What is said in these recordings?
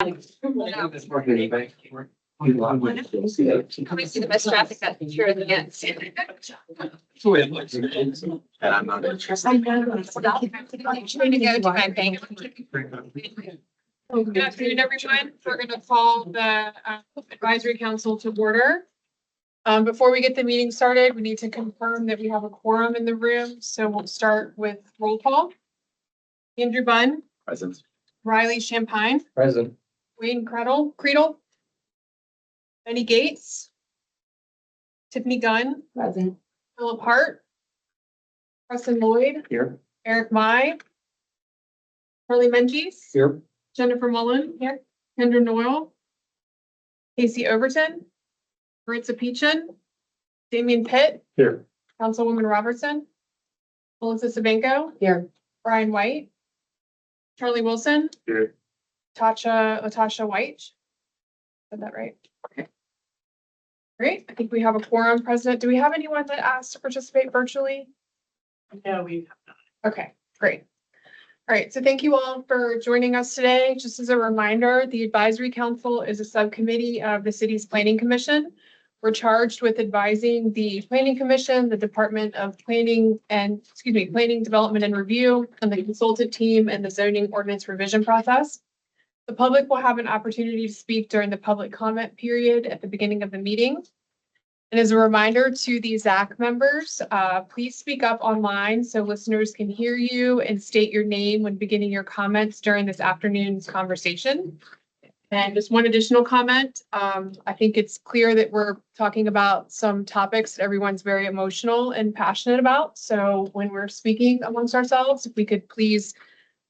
Probably see the best traffic out here in the end. And I'm not. I know. I'm trying to go to my bank. Good afternoon, everyone. We're going to call the advisory council to order. Before we get the meeting started, we need to confirm that we have a quorum in the room. So we'll start with roll call. Andrew Bunn, Present. Riley Champagne, Present. Wayne Creedle, Benny Gates, Tiffany Gunn, Present. Philip Hart, Preston Lloyd, Here. Eric Mai, Harley Menges, Here. Jennifer Mullen, here, Kendra Noyle, Casey Overton, Maritza Peachin, Damian Pitt, Here. Councilwoman Robertson, Melissa Sabenko, Here. Brian White, Charlie Wilson, Here. Latasha White. Said that right? Okay. Great. I think we have a quorum. President, do we have anyone that asked to participate virtually? No, we. Okay, great. All right, so thank you all for joining us today. Just as a reminder, the Advisory Council is a subcommittee of the city's Planning Commission. We're charged with advising the Planning Commission, the Department of Planning, Development and Review, and the consultant team and the zoning ordinance revision process. The public will have an opportunity to speak during the public comment period at the beginning of the meeting. And as a reminder to the ZAC members, please speak up online so listeners can hear you and state your name when beginning your comments during this afternoon's conversation. And just one additional comment, I think it's clear that we're talking about some topics that everyone's very emotional and passionate about. So when we're speaking amongst ourselves, if we could please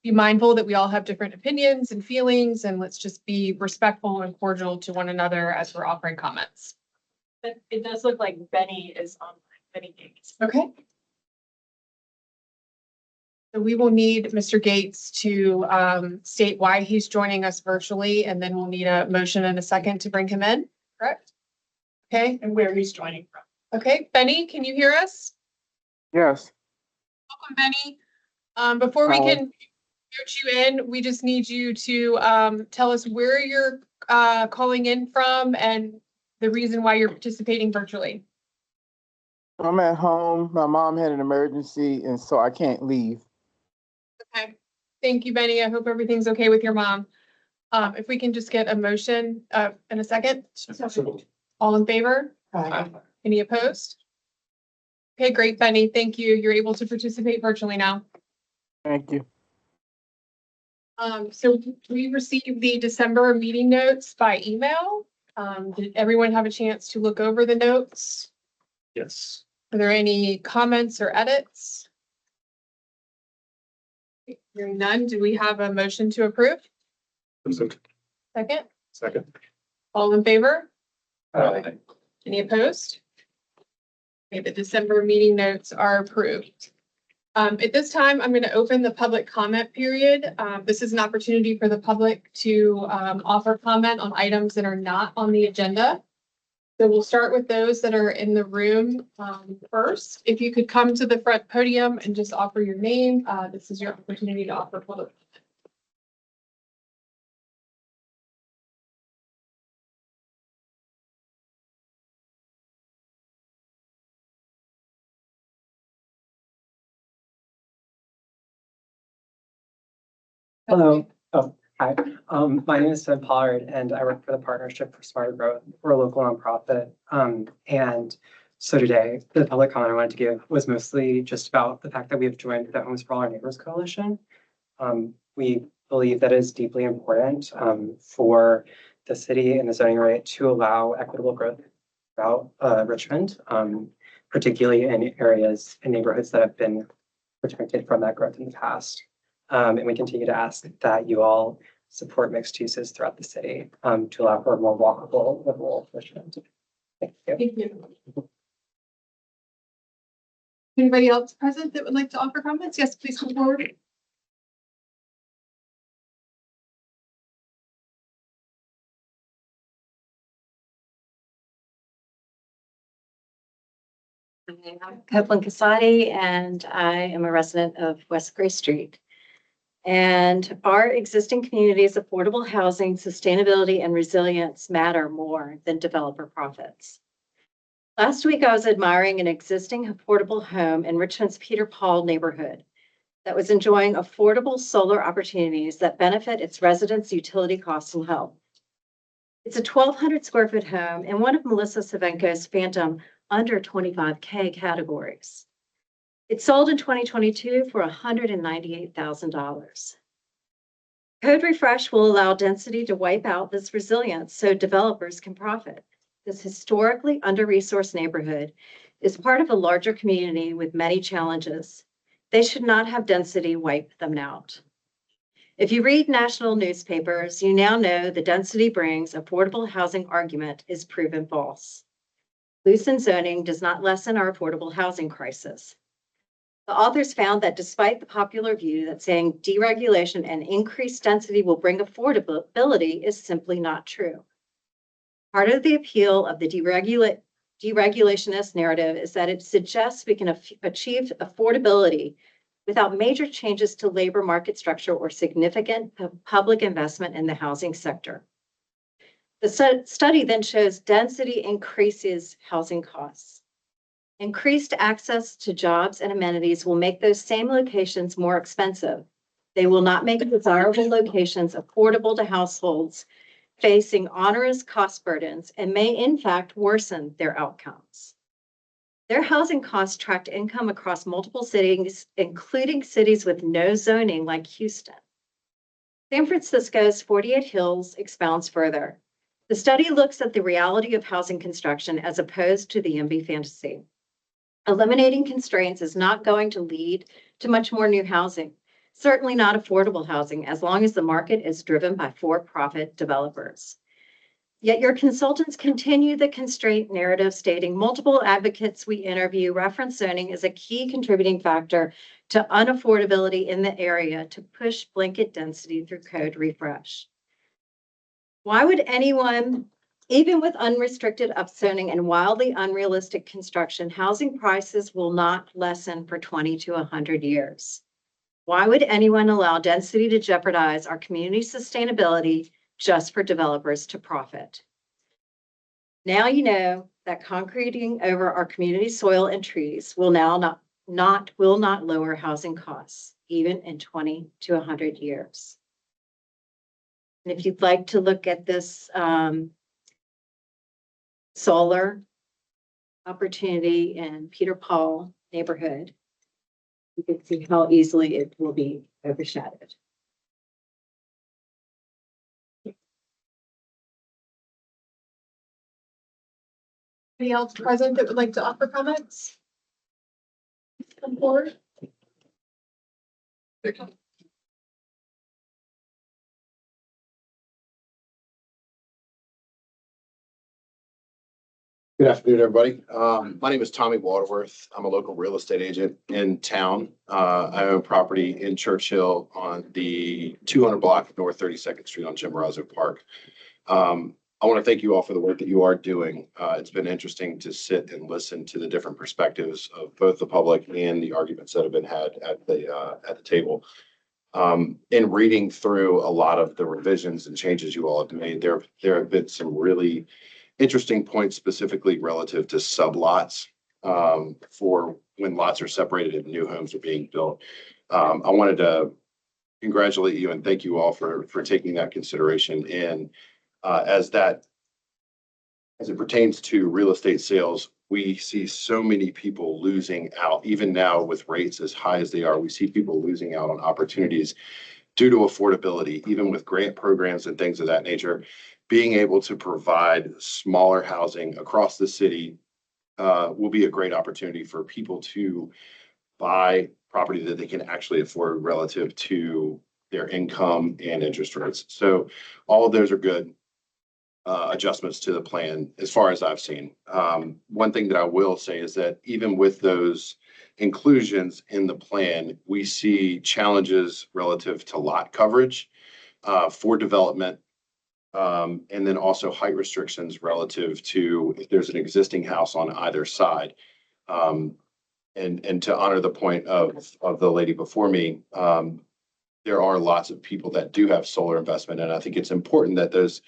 be mindful that we all have different opinions and feelings, and let's just be respectful and cordial to one another as we're offering comments. But it does look like Benny is on Benny Gates. Okay. So we will need Mr. Gates to state why he's joining us virtually, and then we'll need a motion and a second to bring him in, correct? Okay, And where he's joining from. okay. Benny, can you hear us? Yes. Welcome, Benny. Before we Hi. can vote you in, we just need you to tell us where you're calling in from and the reason why you're participating virtually. I'm at home. My mom had an emergency, and so I can't leave. Okay, thank you, Benny. I hope everything's okay with your mom. If we can just get a motion in a second. All in favor? Any opposed? Okay, great, Benny. Thank you. You're able to participate virtually now. Thank you. So we received the December meeting notes by email. Did everyone have a chance to look over the notes? Yes. Are there any comments or edits? Hearing none, do we have a motion to approve? Second, Second. all in favor? Aye. Any opposed? Okay, the December meeting notes are approved. At this time, I'm going to open the public comment period. This is an opportunity for the public to offer comment on items that are not on the agenda. So we'll start with those that are in the room first. If you could come to the front podium and just offer your name, this is your opportunity to offer public. Hello. Oh, hi. My name is Sven Pollard and I work for the Partnership for Smarter Growth. We're a local nonprofit. And so today, the public comment I wanted to give was mostly just about the fact that we have joined the Homes for All Our Neighbors Coalition. We believe that it is deeply important for the city and the zoning right to allow equitable growth throughout Richmond, particularly in areas and neighborhoods that have been protected from that growth in the past. And we continue to ask that you all support mixed uses throughout the city to allow for a more walkable, livable Richmond. Thank you. Thank you. Anybody else present that would like to offer comments? Yes, please come forward. I'm Copeland Casati, and I am a resident of West Gray Street. And our existing communities' affordable housing, sustainability, and resilience matter more than developer profits. Last week, I was admiring an existing affordable home in Richmond's Peter Paul neighborhood that was enjoying affordable solar opportunities that benefit its residents' utility costs and health. It's a 1,200 square foot home in one of Melissa Savenko's phantom under 25K categories. It sold in 2022 for $198,000. Code refresh will allow density to wipe out this resilience so developers can profit. This historically under-resourced neighborhood is part of a larger community with many challenges. They should not have density wipe them out. If you read national newspapers, you now know the density brings affordable housing argument is proven false. Loosened zoning does not lessen our affordable housing crisis. The authors found that despite the popular view that saying deregulation and increased density will bring affordability is simply not true. Part of the appeal of the deregulationist narrative is that it suggests we can achieve affordability without major changes to labor market structure or significant public investment in the housing sector. The study then shows density increases housing costs. Increased access to jobs and amenities will make those same locations more expensive. They will not make desirable locations affordable to households facing onerous cost burdens and may in fact worsen their outcomes. Their housing costs tracked income across multiple cities, including cities with no zoning like Houston. San Francisco's 48 Hills expounds further. The study looks at the reality of housing construction as opposed to the YIMBY fantasy. Eliminating constraints is not going to lead to much more new housing, certainly not affordable housing, as long as the market is driven by for-profit developers. Yet your consultants continue the constraint narrative, stating multiple advocates we interview reference zoning as a key contributing factor to unaffordability in the area to push blanket density through code refresh. Why would anyone, even with unrestricted upzoning and wildly unrealistic construction, housing prices will not lessen for 20 to 100 years? Why would anyone allow density to jeopardize our community sustainability just for developers to profit? Now you know that concreting over our community soil and trees will not lower housing costs, even in 20 to 100 years. And if you'd like to look at this solar opportunity in Peter Paul neighborhood, you can see how easily it will be overshadowed. Anybody else present that would like to offer comments? Come forward. Good afternoon, everybody. My name is Tommy Waterworth. I'm a local real estate agent in town. I own property in Churchill on the 200 block of North 32nd Street on Chimborazo Park. I want to thank you all for the work that you are doing. It's been interesting to sit and listen to the different perspectives of both the public and the arguments that have been had at the table. In reading through a lot of the revisions and changes you all have made, there have been some really interesting points specifically relative to sublots for when lots are separated and new homes are being built. I wanted to congratulate you and thank you all for taking that consideration in. As it pertains to real estate sales, we see so many people losing out. Even now with rates as high as they are, we see people losing out on opportunities due to affordability, even with grant programs and things of that nature. Being able to provide smaller housing across the city will be a great opportunity for people to buy property that they can actually afford relative to their income and interest rates. So all of those are good adjustments to the plan as far as I've seen. One thing that I will say is that even with those inclusions in the plan, we see challenges relative to lot coverage for development. And then also height restrictions relative to if there's an existing house on either side. And to honor the point of the lady before me, there are lots of people that do have solar investment, and I think it's important that those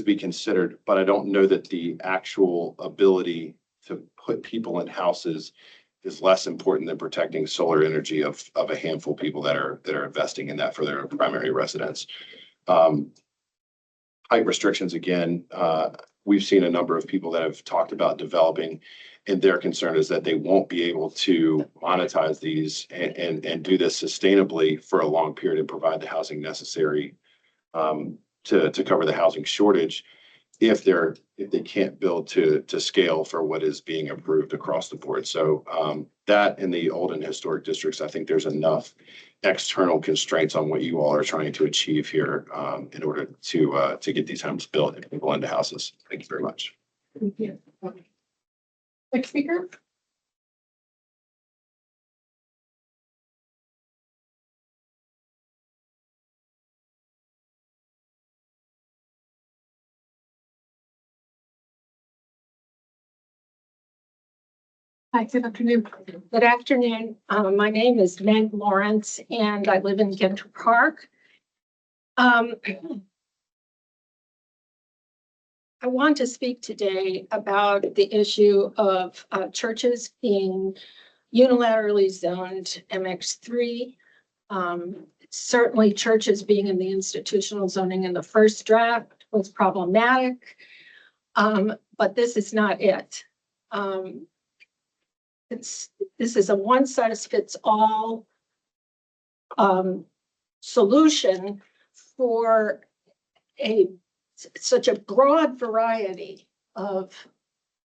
be considered, but I don't know that the actual ability to put people in houses is less important than protecting solar energy of a handful of people that are investing in that for their primary residence. Height restrictions, again, we've seen a number of people that have talked about developing, and their concern is that they won't be able to monetize these and do this sustainably for a long period and provide the housing necessary to cover the housing shortage if they can't build to scale for what is being approved across the board. So that in the old and historic districts, I think there's enough external constraints on what you all are trying to achieve here in order to get these homes built and people into houses. Thank you very much. Thank you. Next speaker. Hi, good afternoon. Good afternoon. My name is Meg Lawrence and I live in Ginter Park. I want to speak today about the issue of churches being unilaterally zoned MX3. Certainly churches being in the institutional zoning in the first draft was problematic, but this is not it. This is a one-size-fits-all solution for such a broad variety of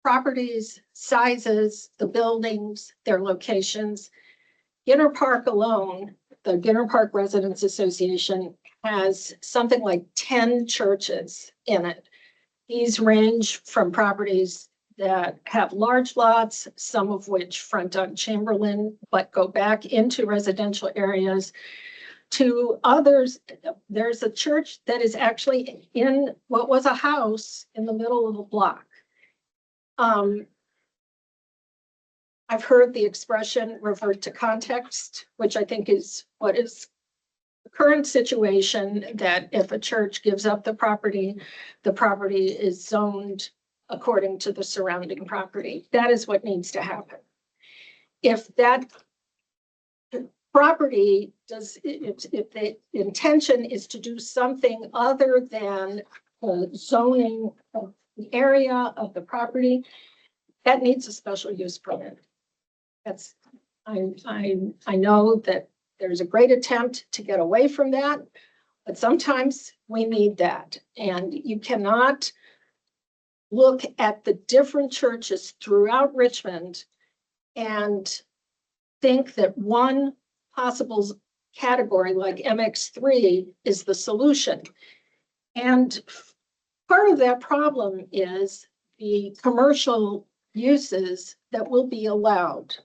properties, sizes, the buildings, their locations. Ginter Park alone, the Ginter Park Residents Association, has something like 10 churches in it. These range from properties that have large lots, some of which front on Chamberlain, but go back into residential areas, to others. There's a church that is actually in what was a house in the middle of a block. I've heard the expression revert to context, which I think is what is the current situation, that if a church gives up the property is zoned according to the surrounding property. That is what needs to happen. If that property if the intention is to do something other than zoning of the area of the property, that needs a special use permit. I know that there's a great attempt to get away from that, but sometimes we need that. And you cannot look at the different churches throughout Richmond and think that one possible category like MX3 is the solution. And part of that problem is the commercial uses that will be allowed.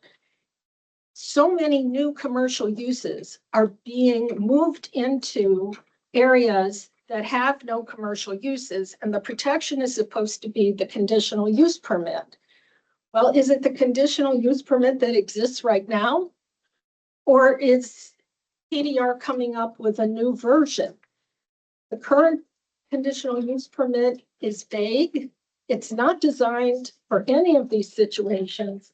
So many new commercial uses are being moved into areas that have no commercial uses, and the protection is supposed to be the conditional use permit. Well, is it the conditional use permit that exists right now? Or is PDR coming up with a new version? The current conditional use permit is vague. It's not designed for any of these situations.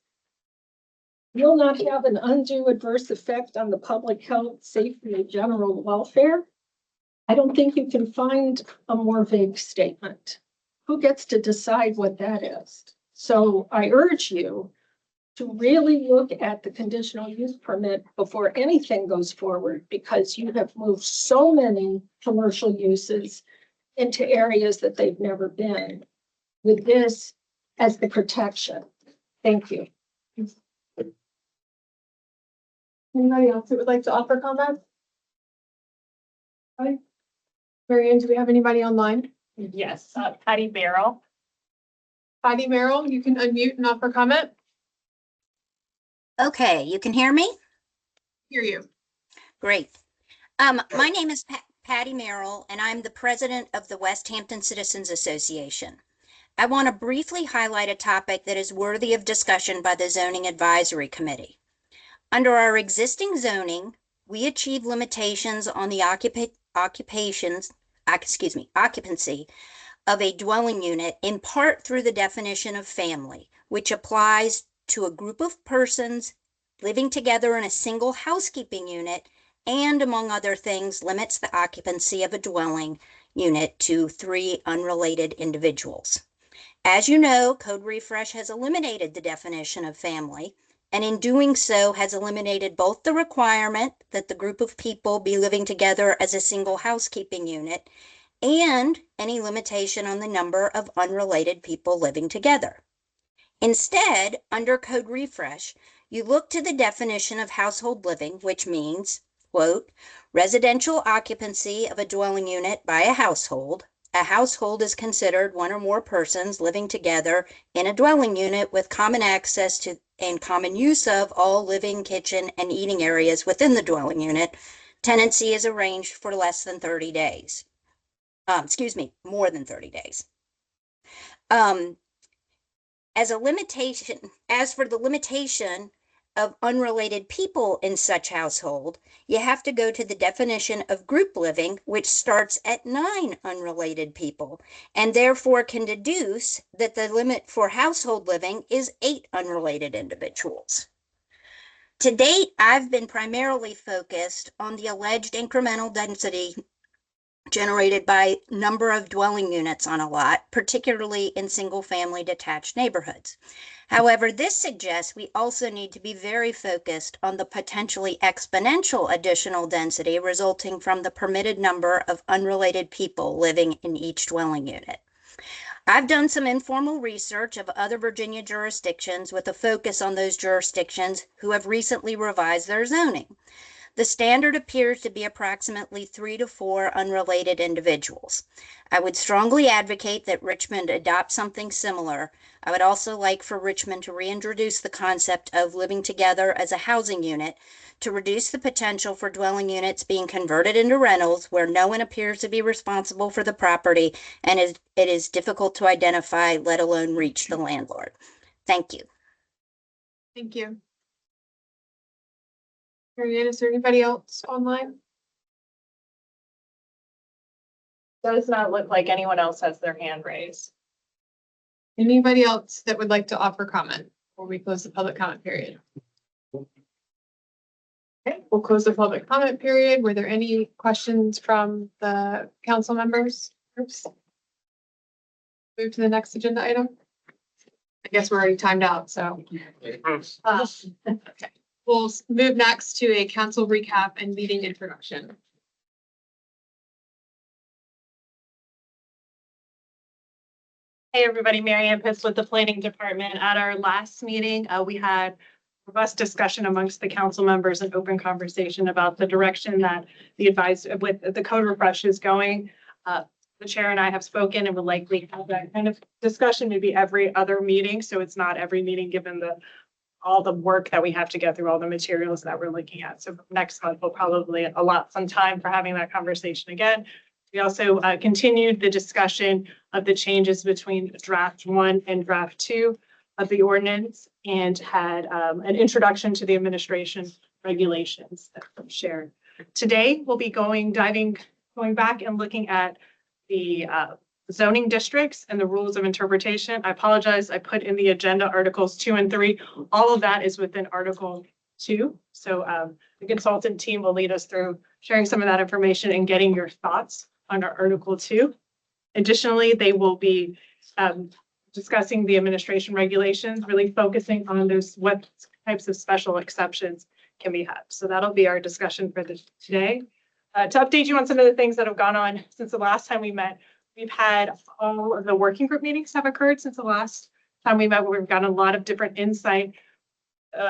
Will not have an undue adverse effect on the public health, safety, and general welfare. I don't think you can find a more vague statement. Who gets to decide what that is? So I urge you to really look at the conditional use permit before anything goes forward, because you have moved so many commercial uses into areas that they've never been, with this as the protection. Thank you. Anybody else that would like to offer comment? Hi. Marianne, do we have anybody online? Yes, Patty Barrel. Patty Merrill, you can unmute and offer comment. Okay, you can hear me? Hear you. Great. My name is Patty Merrill, and I'm the president of the West Hampton Citizens Association. I want to briefly highlight a topic that is worthy of discussion by the Zoning Advisory Committee. Under our existing zoning, we achieve limitations on the occupancy of a dwelling unit in part through the definition of family, which applies to a group of persons living together in a single housekeeping unit, and among other things, limits the occupancy of a dwelling unit to 3 unrelated individuals. As you know, Code Refresh has eliminated the definition of family, and in doing so has eliminated both the requirement that the group of people be living together as a single housekeeping unit and any limitation on the number of unrelated people living together. Instead, under Code Refresh, you look to the definition of household living, which means, quote, residential occupancy of a dwelling unit by a household. A household is considered one or more persons living together in a dwelling unit with common access to and common use of all living, kitchen, and eating areas within the dwelling unit. Tenancy is arranged for less than 30 days. More than 30 days. As for the limitation of unrelated people in such household, you have to go to the definition of group living, which starts at 9 unrelated people, and therefore can deduce that the limit for household living is 8 unrelated individuals. To date, I've been primarily focused on the alleged incremental density generated by number of dwelling units on a lot, particularly in single-family detached neighborhoods. However, this suggests we also need to be very focused on the potentially exponential additional density resulting from the permitted number of unrelated people living in each dwelling unit. I've done some informal research of other Virginia jurisdictions with a focus on those jurisdictions who have recently revised their zoning. The standard appears to be approximately 3 to 4 unrelated individuals. I would strongly advocate that Richmond adopt something similar. I would also like for Richmond to reintroduce the concept of living together as a housing unit to reduce the potential for dwelling units being converted into rentals where no one appears to be responsible for the property and it is difficult to identify, let alone reach the landlord. Thank you. Thank you. Marianne, is there anybody else online? Does not look like anyone else has their hand raised. Anybody else that would like to offer comment before we close the public comment period? Okay, we'll close the public comment period. Were there any questions from the council members? Oops. Move to the next agenda item. I guess we're already timed out, so. Okay. We'll move next to a council recap and meeting introduction. Hey, everybody, Mary Ann Pitts with the Planning Department. At our last meeting, we had robust discussion amongst the council members and open conversation about the direction that the code refresh is going. The chair and I have spoken and would likely have that kind of discussion maybe every other meeting. So it's not every meeting given all the work that we have to get through, all the materials that we're looking at. So next month, we'll probably allot some time for having that conversation again. We also continued the discussion of the changes between draft 1 and draft 2 of the ordinance and had an introduction to the administration regulations that we shared. Today, we'll be going back and looking at the zoning districts and the rules of interpretation. I apologize. I put in the agenda articles 2 and 3. All of that is within article 2. So the consultant team will lead us through sharing some of that information and getting your thoughts under article 2. Additionally, they will be discussing the administration regulations, really focusing on what types of special exceptions can be had. So that'll be our discussion for today. To update you on some of the things that have gone on since the last time we met, we've had all of the working group meetings have occurred since the last time we met, where we've gotten a lot of different insight.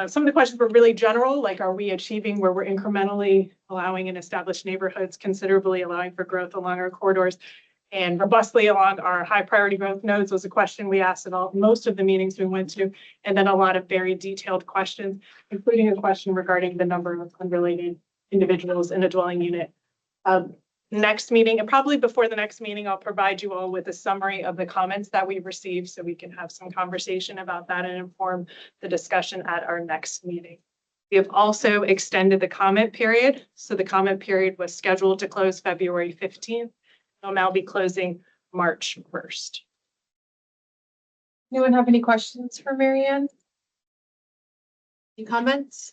Some of the questions were really general, like are we achieving where we're incrementally allowing in established neighborhoods, considerably allowing for growth along our corridors and robustly along our high priority growth nodes was a question we asked at most of the meetings we went to, and then a lot of very detailed questions, including a question regarding the number of unrelated individuals in a dwelling unit. Next meeting, and probably before the next meeting, I'll provide you all with a summary of the comments that we received so we can have some conversation about that and inform the discussion at our next meeting. We have also extended the comment period. So the comment period was scheduled to close February 15th. It'll now be closing March 1st. Anyone have any questions for Mary Ann? Any comments?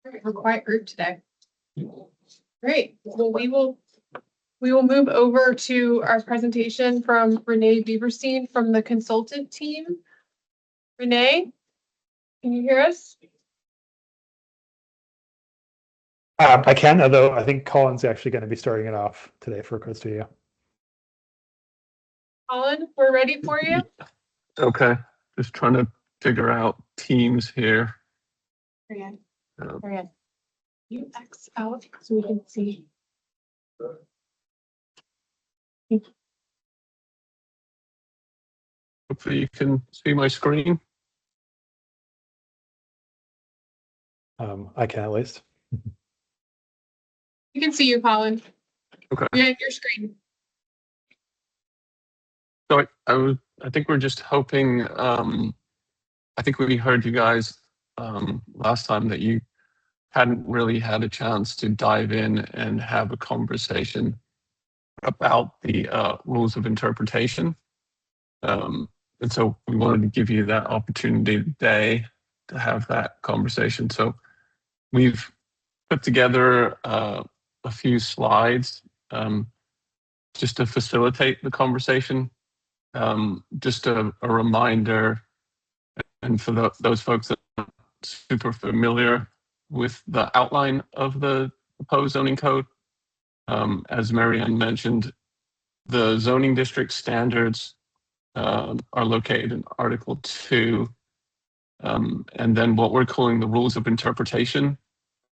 All right, we're a quiet group today. Great. Well, we will move over to our presentation from Renee Bieberstein from the consultant team. Renee, can you hear us? I can, although I think Colin's actually going to be starting it off today for Code Studio. Colin, we're ready for you. Okay, just trying to figure out Teams here. Marianne, Uh, Marianne, you X out so we can see. Hopefully you can see my screen. I can at least. You can see you, Colin. Okay. You're on your screen. So I think we're just hoping, I think we heard you guys last time that you hadn't really had a chance to dive in and have a conversation about the rules of interpretation. And so we wanted to give you that opportunity today to have that conversation. So we've put together a few slides just to facilitate the conversation. Just a reminder, and for those folks that aren't super familiar with the outline of the proposed zoning code, as Mary Ann mentioned, the zoning district standards are located in Article 2. And then what we're calling the rules of interpretation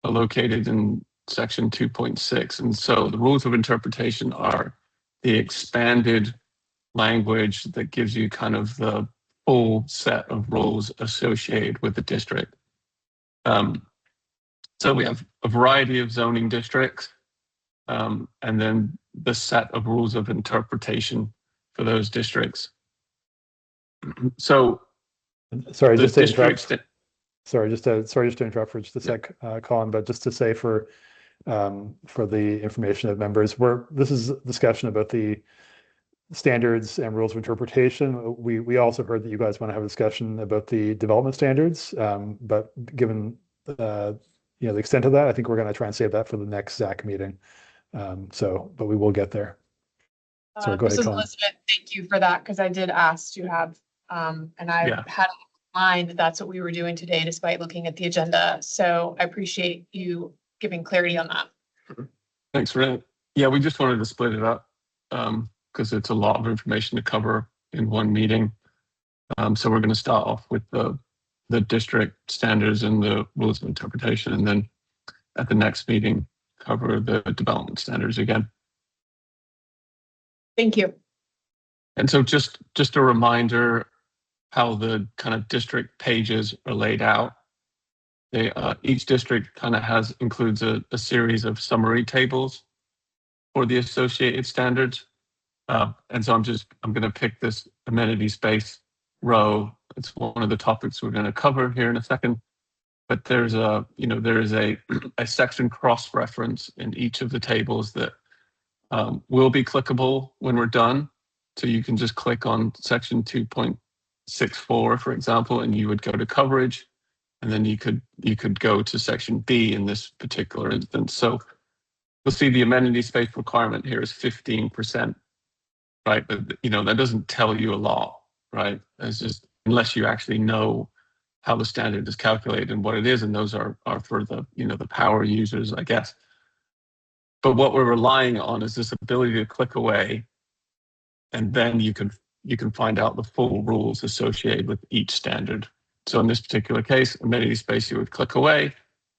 are located in Section 2.6. And so the rules of interpretation are the expanded language that gives you kind of the full set of rules associated with the district. So we have a variety of zoning districts, and then the set of rules of interpretation for those districts. So Sorry, the just to districts interrupt. Sorry, just to interrupt for just a sec, Colin, but just to say for the information of members, this is a discussion about the standards and rules of interpretation. We also heard that you guys want to have a discussion about the development standards, but given the extent of that, I think we're going to try and save that for the next ZAC meeting. But we will get there. Sorry, go This ahead, is Colin. Elizabeth. Thank you for that, because I did ask to have, and I had in mind that that's what we were doing today, despite looking at the agenda. So I appreciate you giving clarity on that. Thanks for that. Yeah, we just wanted to split it up because it's a lot of information to cover in one meeting. So we're going to start off with the district standards and the rules of interpretation, and then at the next meeting cover the development standards again. Thank you. And so just a reminder how the kind of district pages are laid out. Each district kind of includes a series of summary tables for the associated standards. And so I'm going to pick this amenity space row. It's one of the topics we're going to cover here in a second. But there's a section cross-reference in each of the tables that will be clickable when we're done. So you can just click on section 2.64, for example, and you would go to coverage, and then you could go to section B in this particular instance. So you'll see the amenity space requirement here is 15%, right? But that doesn't tell you a lot, right? It's just unless you actually know how the standard is calculated and what it is, and those are for the the power users, I guess. But what we're relying on is this ability to click away, and then you can find out the full rules associated with each standard. So in this particular case, amenity space, you would click away,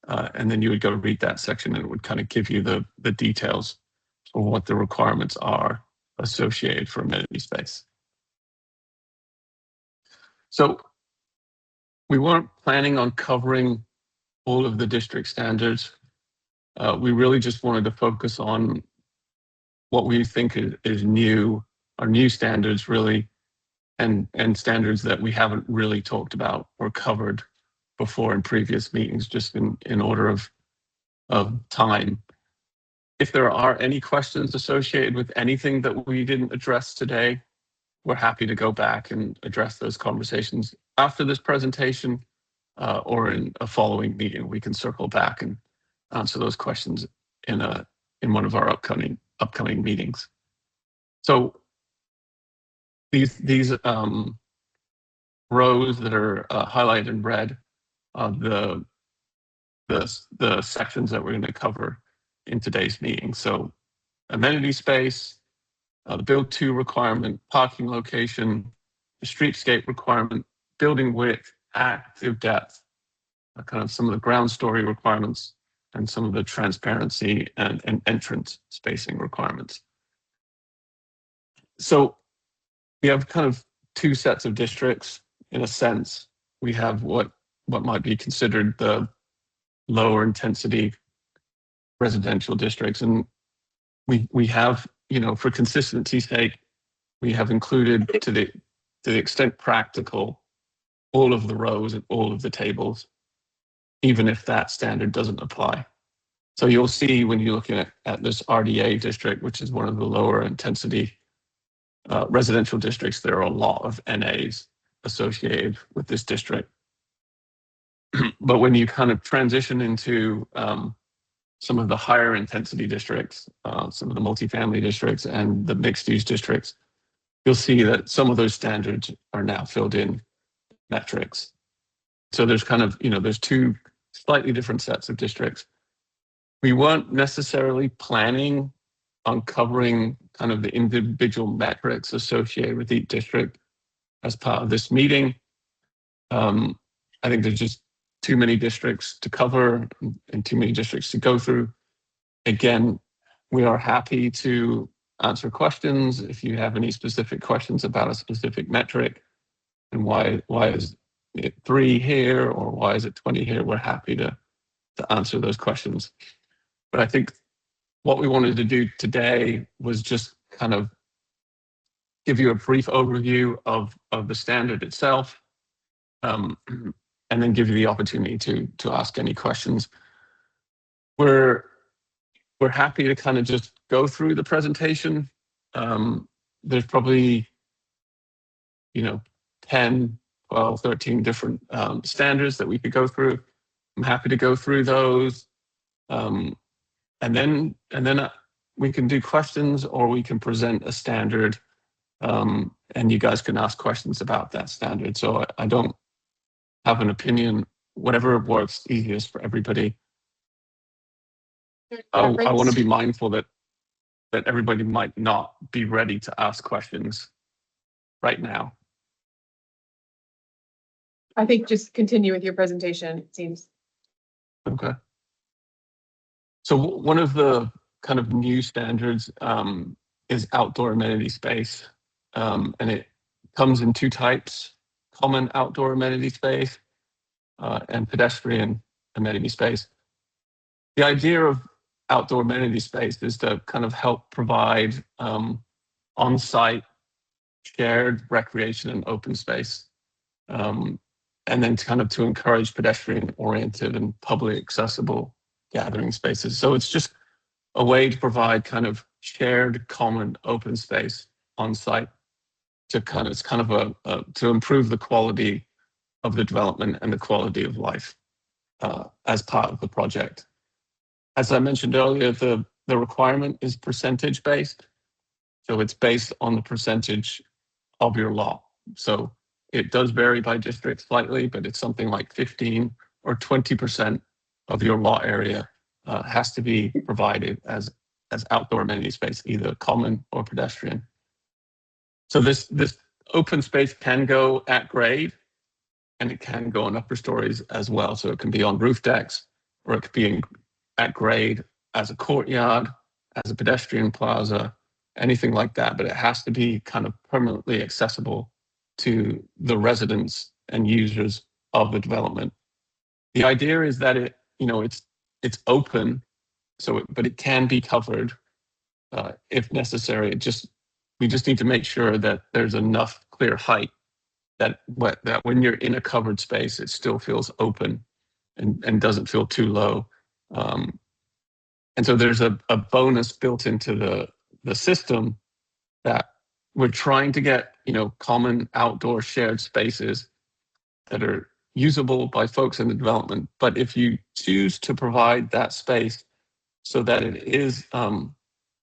and then you would go read that section, and it would kind of give you the details of what the requirements are associated for amenity space. So we weren't planning on covering all of the district standards. We really just wanted to focus on what we think is new, our new standards really, and standards that we haven't really talked about or covered before in previous meetings, just in order of time. If there are any questions associated with anything that we didn't address today, we're happy to go back and address those conversations after this presentation or in a following meeting. We can circle back and answer those questions in one of our upcoming meetings. So these rows that are highlighted in red are the sections that we're going to cover in today's meeting. So amenity space, the build to requirement, parking location, the streetscape requirement, building width, active depth, kind of some of the ground story requirements, and some of the transparency and entrance spacing requirements. So we have kind of two sets of districts in a sense. We have what might be considered the lower intensity residential districts, and we have, you know, for consistency's sake, we have included to the extent practical all of the rows and all of the tables, even if that standard doesn't apply. So you'll see when you're looking at this RDA district, which is one of the lower intensity residential districts, there are a lot of NAs associated with this district. But when you kind of transition into some of the higher intensity districts, some of the multifamily districts and the mixed use districts, you'll see that some of those standards are now filled in metrics. So there's kind of, you know, there's two slightly different sets of districts. We weren't necessarily planning on covering kind of the individual metrics associated with each district as part of this meeting. I think there's just too many districts to cover and too many districts to go through. Again, we are happy to answer questions if you have any specific questions about a specific metric and why is it 3 here or why is it 20 here. We're happy to answer those questions. But I think what we wanted to do today was just kind of give you a brief overview of the standard itself, and then give you the opportunity to ask any questions. We're happy to kind of just go through the presentation. There's probably, you know, 10, 12, 13 different standards that we could go through. I'm happy to go through those. And then we can do questions, or we can present a standard, and you guys can ask questions about that standard. So I don't have an opinion, whatever works easiest for everybody. I want to be mindful that everybody might not be ready to ask questions right now. I think just continue with your presentation, it seems. Okay. So one of the kind of new standards is outdoor amenity space, and it comes in two types: common outdoor amenity space and pedestrian amenity space. The idea of outdoor amenity space is to kind of help provide on-site shared recreation and open space, and then to encourage pedestrian-oriented and publicly accessible gathering spaces. So it's just a way to provide kind of shared, common, open space on site to to improve the quality of the development and the quality of life as part of the project. As I mentioned earlier, the requirement is percentage based. So it's based on the percentage of your lot. So it does vary by district slightly, but it's something like 15 or 20% of your lot area has to be provided as outdoor amenity space, either common or pedestrian. So this open space can go at grade, and it can go on upper stories as well. So it can be on roof decks, or it could be at grade as a courtyard, as a pedestrian plaza, anything like that. But it has to be kind of permanently accessible to the residents and users of the development. The idea is that it's open, but it can be covered if necessary. We just need to make sure that there's enough clear height that when you're in a covered space, it still feels open and doesn't feel too low. And so there's a bonus built into the system that we're trying to get, common outdoor shared spaces that are usable by folks in the development. But if you choose to provide that space so that it is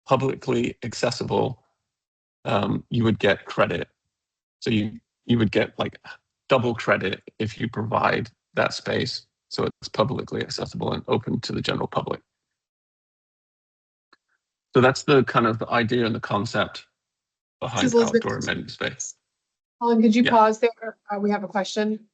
publicly accessible, you would get credit. So you would get like double credit if you provide that space so it's publicly accessible and open to the general public. So that's the kind of the idea and the concept behind Elizabeth. outdoor amenity space. Colin, could you Yeah. pause there? We have a question.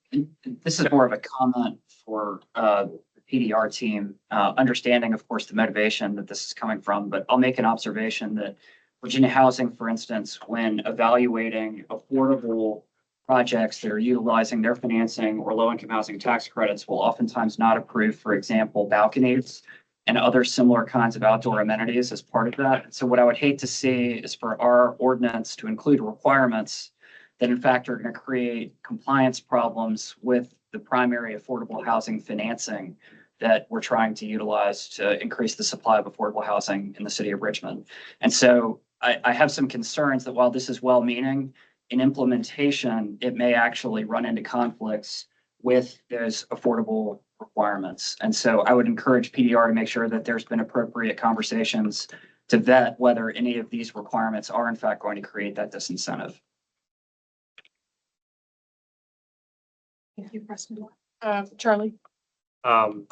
This is more of a comment for the PDR team, understanding, of course, the motivation that this is coming from, but I'll make an observation that Virginia Housing, for instance, when evaluating affordable projects that are utilizing their financing or low-income housing tax credits will oftentimes not approve, for example, balconies and other similar kinds of outdoor amenities as part of that. So what I would hate to see is for our ordinance to include requirements that in fact are going to create compliance problems with the primary affordable housing financing that we're trying to utilize to increase the supply of affordable housing in the city of Richmond. And so I have some concerns that while this is well-meaning, in implementation, it may actually run into conflicts with those affordable requirements. And so I would encourage PDR to make sure that there's been appropriate conversations to vet whether any of these requirements are in fact going to create that disincentive. Thank you, Preston. Charlie? For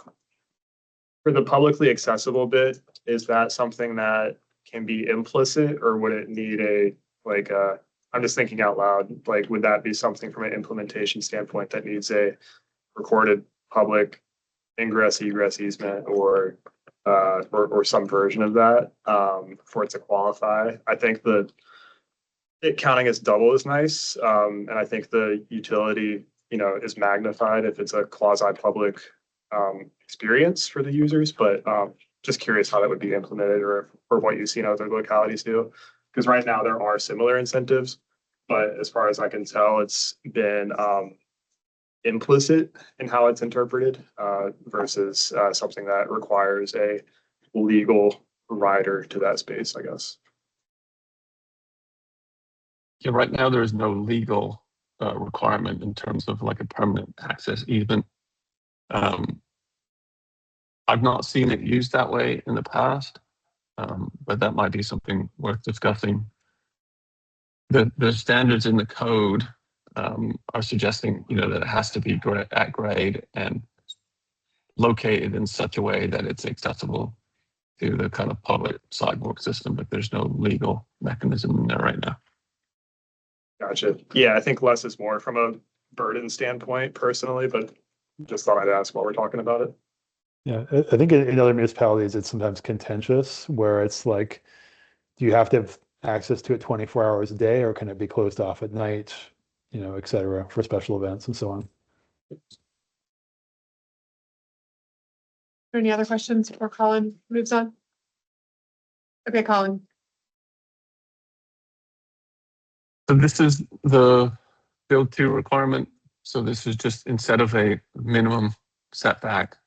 the publicly accessible bit, is that something that can be implicit, or would it need I'm just thinking out loud, like, would that be something from an implementation standpoint that needs a recorded public ingress, egress easement or some version of that for it to qualify? I think that it counting as double is nice. And I think the utility, is magnified if it's a quasi-public experience for the users, but just curious how that would be implemented or what you've seen other localities do. Because right now there are similar incentives, but as far as I can tell, it's been implicit in how it's interpreted versus something that requires a legal rider to that space, I guess. Yeah, right now there is no legal requirement in terms of like a permanent access easement. I've not seen it used that way in the past, but that might be something worth discussing. The standards in the code are suggesting, that it has to be at grade and located in such a way that it's accessible to the kind of public sidewalk system, but there's no legal mechanism in there right now. Gotcha. Yeah, I think less is more from a burden standpoint personally, but just thought I'd ask while we're talking about it. Yeah, I think in other municipalities, it's sometimes contentious where it's like, do you have to have access to it 24 hours a day, or can it be closed off at night, et cetera, for special events and so on? Any other questions before Colin moves on? Okay, Colin. So this is the build to requirement. So this is just instead of a minimum setback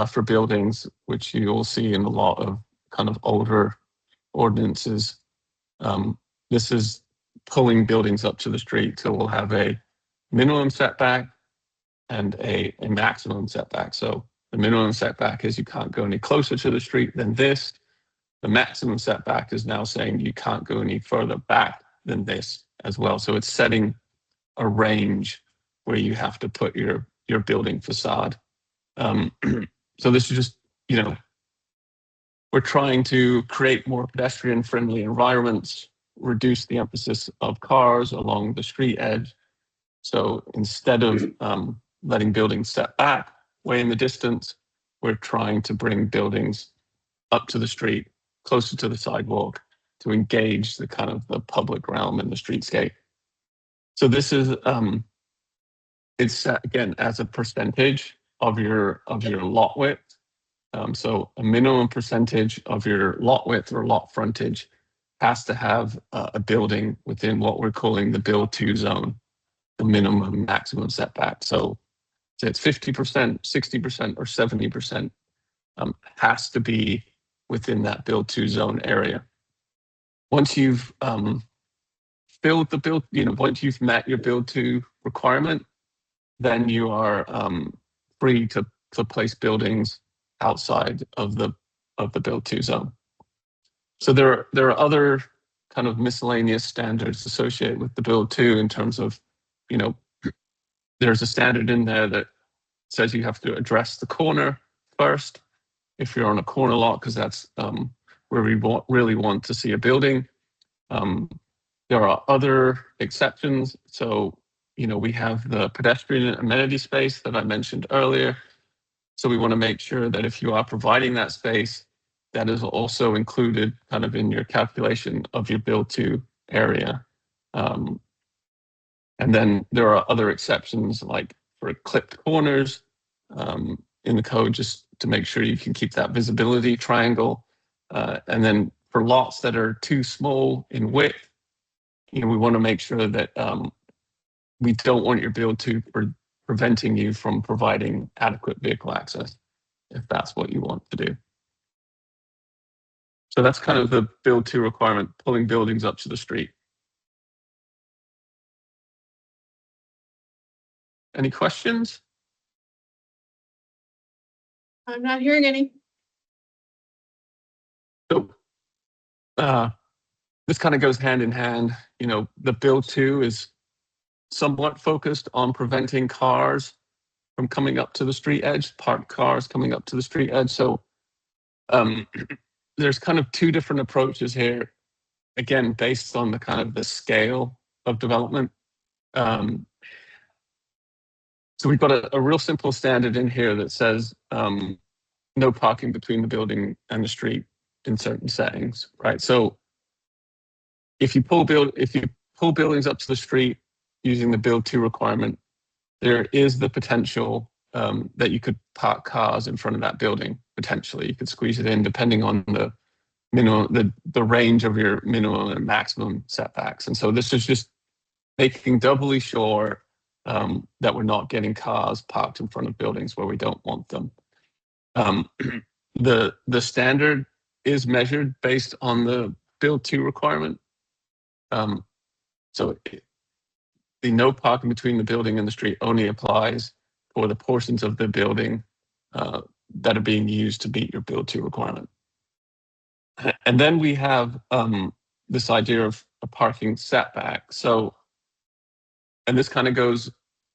for buildings, which you will see in a lot of kind of older ordinances. This is pulling buildings up to the street. So we'll have a minimum setback and a maximum setback. So the minimum setback is you can't go any closer to the street than this. The maximum setback is now saying you can't go any further back than this as well. So it's setting a range where you have to put your building facade. So this is just, we're trying to create more pedestrian friendly environments, reduce the emphasis of cars along the street edge. So instead of letting buildings set back way in the distance, we're trying to bring buildings up to the street, closer to the sidewalk, to engage the kind of the public realm in the streetscape. So this is, it's set again as a percentage of your lot width. So a minimum percentage of your lot width or lot frontage has to have a building within what we're calling the build to zone. the minimum maximum setback. So it's 50%, 60%, or 70% has to be within that build to zone area. Once you've once you've met your build to requirement, then you are free to place buildings outside of the build to zone. So there are other kind of miscellaneous standards associated with the build to, in terms of, there's a standard in there that says you have to address the corner first if you're on a corner lot, because that's where we really want to see a building. There are other exceptions. So, we have the pedestrian amenity space that I mentioned earlier. So we want to make sure that if you are providing that space, that is also included kind of in your calculation of your build to area. And then there are other exceptions, like for clipped corners in the code, just to make sure you can keep that visibility triangle. And then for lots that are too small in width, we want to make sure that we don't want your build to preventing you from providing adequate vehicle access, if that's what you want to do. So that's kind of the build to requirement, pulling buildings up to the street. Any questions? I'm not hearing any. So this kind of goes hand in hand. The build to is somewhat focused on preventing cars from coming up to the street edge, parked cars coming up to the street edge. So there's kind of two different approaches here, again, based on the kind of the scale of development. So we've got a real simple standard in here that says no parking between the building and the street in certain settings, right? So if you pull buildings up to the street using the build to requirement, there is the potential that you could park cars in front of that building. Potentially, you could squeeze it in depending on the minimum, the range of your minimum and maximum setbacks. And so this is just making doubly sure that we're not getting cars parked in front of buildings where we don't want them. The standard is measured based on the build to requirement. So the no parking between the building and the street only applies for the portions of the building that are being used to meet your build to requirement. And then we have this idea of a parking setback. So, and this kind of goes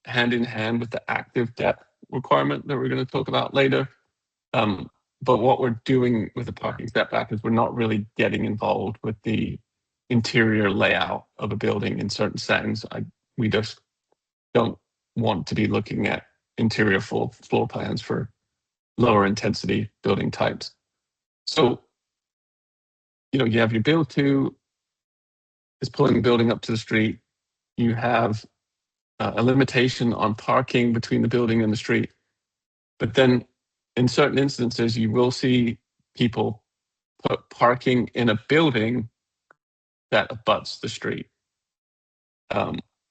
hand in hand with the active depth requirement that we're going to talk about later. But what we're doing with the parking setback is we're not really getting involved with the interior layout of a building in certain settings. We just don't want to be looking at interior floor plans for lower intensity building types. So, you have your build to is pulling the building up to the street. You have a limitation on parking between the building and the street. But then in certain instances, you will see people put parking in a building that abuts the street,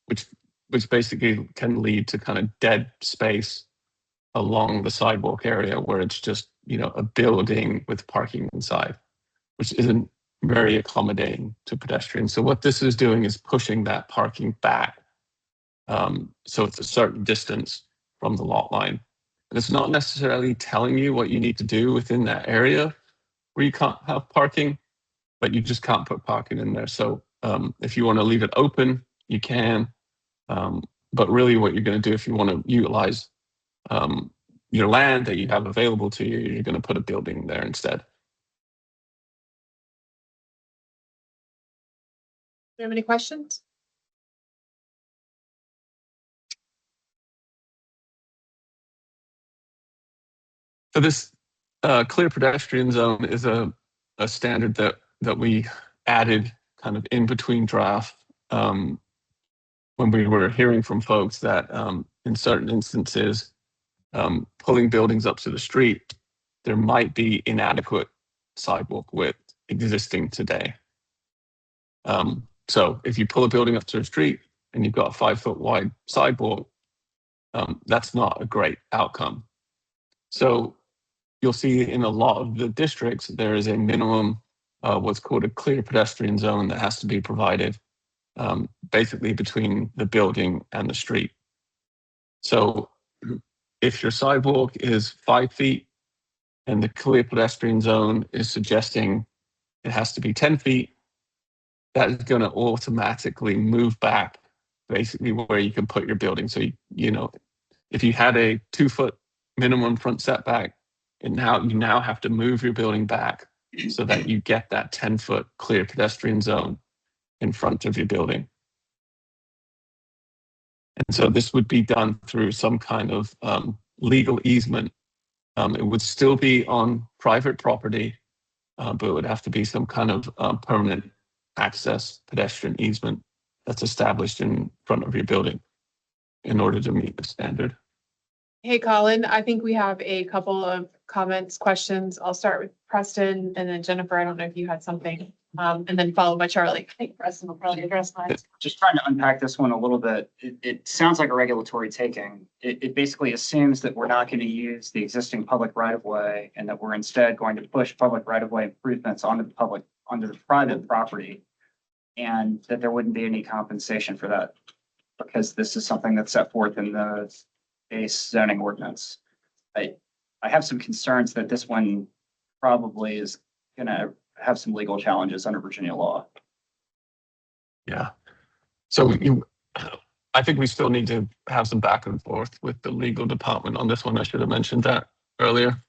which basically can lead to kind of dead space along the sidewalk area where it's just, a building with parking inside, which isn't very accommodating to pedestrians. So what this is doing is pushing that parking back. So it's a certain distance from the lot line. And it's not necessarily telling you what you need to do within that area where you can't have parking, but you just can't put parking in there. So if you want to leave it open, you can. But really what you're going to do if you want to utilize your land that you have available to you, you're going to put a building there instead. Do you have any questions? So this clear pedestrian zone is a standard that we added kind of in between draft when we were hearing from folks that in certain instances, pulling buildings up to the street, there might be inadequate sidewalk width existing today. So if you pull a building up to the street, and you've got a 5-foot wide sidewalk, that's not a great outcome. So you'll see in a lot of the districts, there is a minimum, what's called a clear pedestrian zone that has to be provided, basically between the building and the street. So if your sidewalk is 5 feet and the clear pedestrian zone is suggesting it has to be 10 feet, that is going to automatically move back basically where you can put your building. So, you know, if you had a 2-foot minimum front setback, and you now have to move your building back so that you get that 10-foot clear pedestrian zone in front of your building. And so this would be done through some kind of legal easement. It would still be on private property, but it would have to be some kind of permanent access pedestrian easement that's established in front of your building in order to meet the standard. Hey, Colin, I think we have a couple of comments, questions. I'll start with Preston and then Jennifer. I don't know if you had something, and then followed by Charlie. I think Preston will probably address mine. Just trying to unpack this one a little bit. It sounds like a regulatory taking. It basically assumes that we're not going to use the existing public right of way and that we're instead going to push public right of way improvements onto the private property, and that there wouldn't be any compensation for that because this is something that's set forth in the base zoning ordinance. I have some concerns that this one probably is going to have some legal challenges under Virginia law. Yeah. So I think we still need to have some back and forth with the legal department on this one. I should have mentioned that earlier.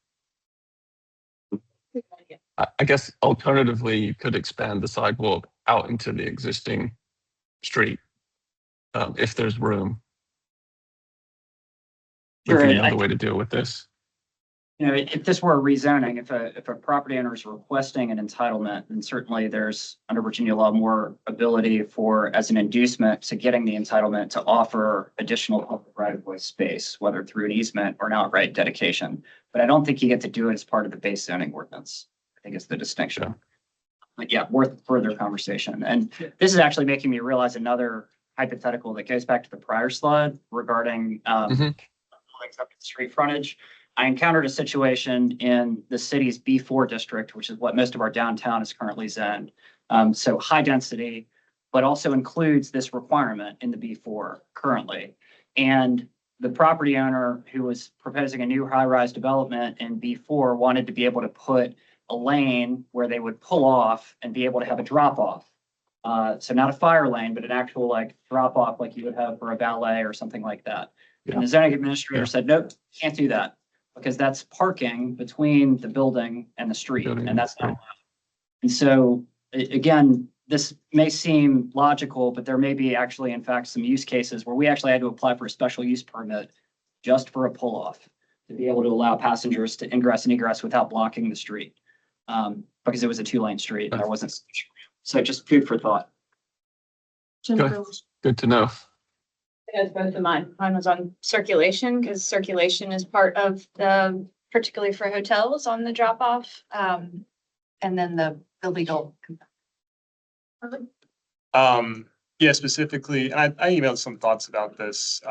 I guess alternatively, you could expand the sidewalk out into the existing street if there's room. Sure, Would be another way to deal with this. You know, if this were a rezoning, if a property owner is requesting an entitlement, then certainly there's under Virginia law more ability for, as an inducement to getting the entitlement, to offer additional public right-of-way space, whether through an easement or an outright dedication. But I don't think you get to do it as part of the base zoning ordinance. I think it's the distinction. Sure. But yeah, worth further conversation. And this is actually making me realize another hypothetical that goes back to the prior slide regarding up to street frontage. I encountered a situation in the city's B4 district, which is what most of our downtown is currently zoned. So high density, but also includes this requirement in the B4 currently. And the property owner who was proposing a new high-rise development in B4 wanted to be able to put a lane where they would pull off and be able to have a drop off. So not a fire lane, but an actual like drop off like you would have for a valet or something like that. Yeah. And the zoning administrator said, nope, can't do that because that's parking between the building and the street, and that's not allowed. And so again, this may seem logical, but there may be actually, in fact, some use cases where we actually had to apply for a special use permit just for a pull off to be able to allow passengers to ingress and egress without blocking the street, because it was a 2-lane street and there wasn't. So just food for thought. Good to know. As both of mine. Mine was on circulation because circulation is part of the, particularly for hotels on the drop off. And then the legal. Yeah, specifically, and I emailed some thoughts about this,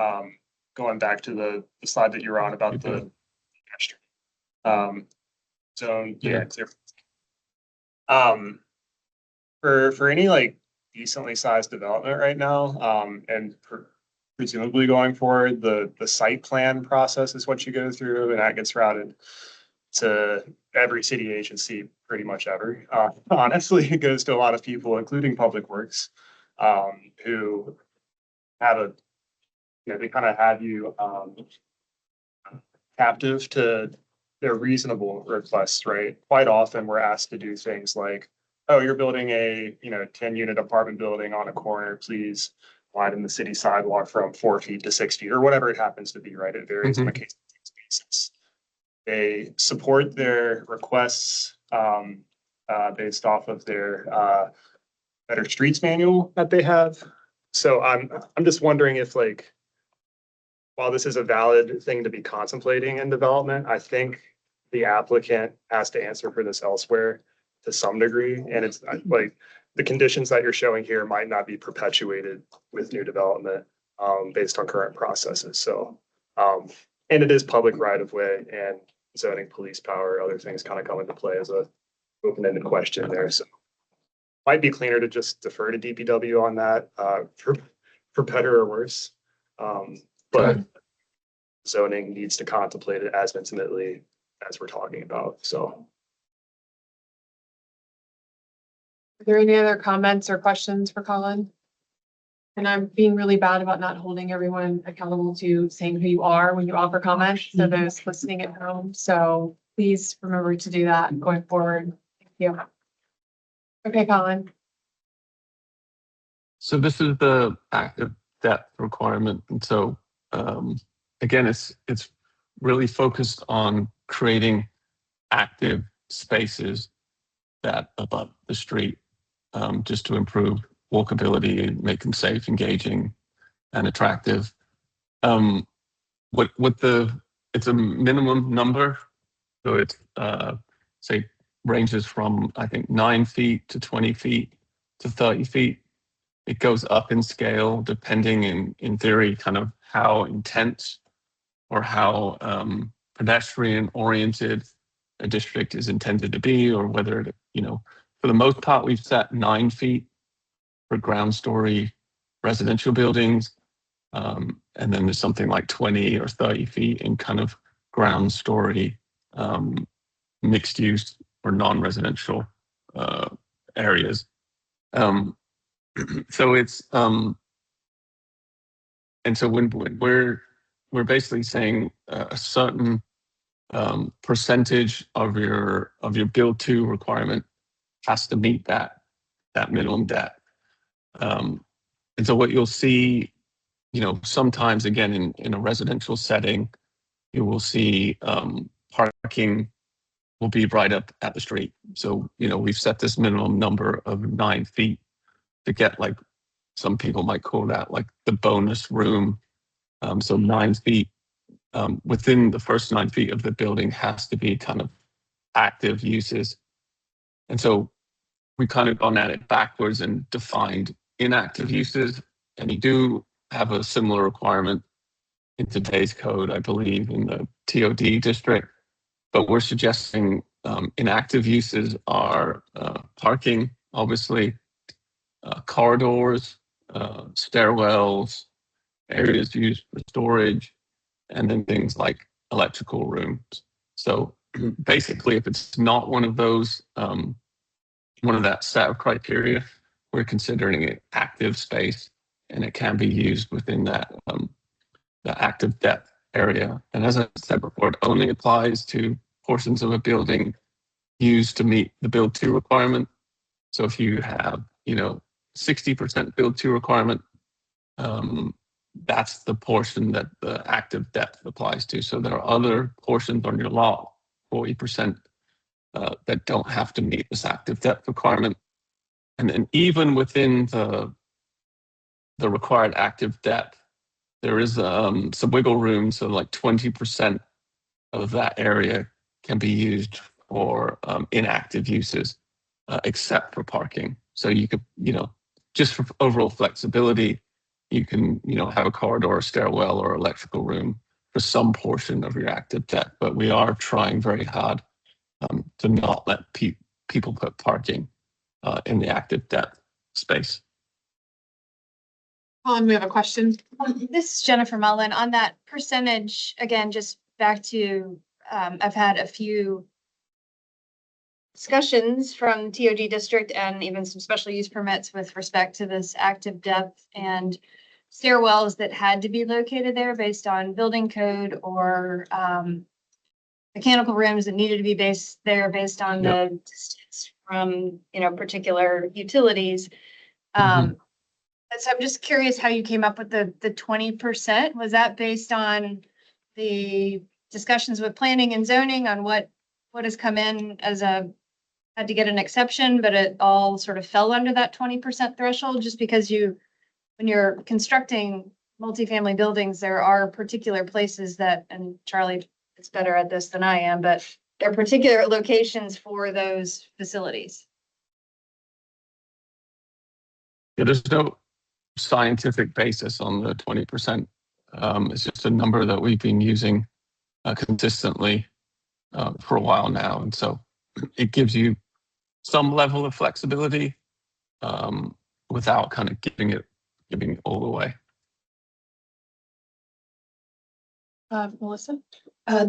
going back to the slide that you were on about the zone. Yeah. For any like decently sized development right now, and presumably going forward, the site plan process is what you go through, and that gets routed to every city agency pretty much ever. Honestly, it goes to a lot of people, including Public Works, who have they kind of have you captive to their reasonable requests, right? Quite often we're asked to do things like, oh, you're building a 10-unit apartment building on a corner, please widen the city sidewalk from 4 feet to 6 feet, or whatever it happens to be, right? It varies on a case basis. They support their requests based off of their Better Streets manual that they have. So I'm just wondering if, like, while this is a valid thing to be contemplating in development, I think the applicant has to answer for this elsewhere to some degree. And it's like, the conditions that you're showing here might not be perpetuated with new development, based on current processes. So, and it is public right of way, and zoning, police power, other things kind of come into play as a open-ended question there. So might be cleaner to just defer to DPW on that, for better or worse. But zoning needs to contemplate it as intimately as we're talking about, so. Are there any other comments or questions for Colin? And I'm being really bad about not holding everyone accountable to saying who you are when you offer comments, so those listening at home. So please remember to do that going forward. Thank you. Okay, Colin. So this is the active depth requirement. And so, again, it's really focused on creating active spaces that abut the street, just to improve walkability and make them safe, engaging, and attractive. It's a minimum number. So it's, say, ranges from, I think, 9 feet to 20 feet to 30 feet. It goes up in scale depending in theory, kind of how intense or how pedestrian oriented a district is intended to be, or whether, for the most part, we've set 9 feet for ground story residential buildings. And then there's something like 20 or 30 feet in kind of ground story mixed use or non-residential areas. So it's and so when we're basically saying a certain percentage of your build to requirement has to meet that minimum depth. And so what you'll see, sometimes again in a residential setting, you will see parking will be right up at the street. So, we've set this minimum number of 9 feet to get, like, some people might call that like the bonus room. So 9 feet within the first 9 feet of the building has to be kind of active uses. And so we kind of gone at it backwards and defined inactive uses. And you do have a similar requirement in today's code, I believe, in the TOD district. But we're suggesting inactive uses are parking, obviously, corridors, stairwells, areas used for storage, and then things like electrical rooms. So basically, if it's not one of those, one of that set of criteria, we're considering it active space, and it can be used within that the active depth area. And as I said before, it only applies to portions of a building used to meet the build to requirement. So if you have, 60% build to requirement, that's the portion that the active depth applies to. So there are other portions on your lot, 40%, that don't have to meet this active depth requirement. And then even within the required active depth, there is some wiggle room. So like 20% of that area can be used for inactive uses, except for parking. So you could, just for overall flexibility, you can, have a corridor, a stairwell, or electrical room for some portion of your active depth. But we are trying very hard to not let people put parking in the active depth space. Colin, we have a question. This is Jennifer Mullen. On that percentage, again, just back to, I've had a few discussions from TOD district and even some special use permits with respect to this active depth and stairwells that had to be located there based on building code or mechanical rooms that needed to be based on the distance from, particular utilities. So I'm just curious how you came up with the 20%. Was that based on the discussions with planning and zoning on what has come in as had to get an exception, but it all sort of fell under that 20% threshold? Just because when you're constructing multifamily buildings, there are particular places that, and Charlie is better at this than I am, but there are particular locations for those facilities. Yeah, there's no scientific basis on the 20%. It's just a number that we've been using consistently for a while now. And so it gives you some level of flexibility without kind of giving it all away. Melissa?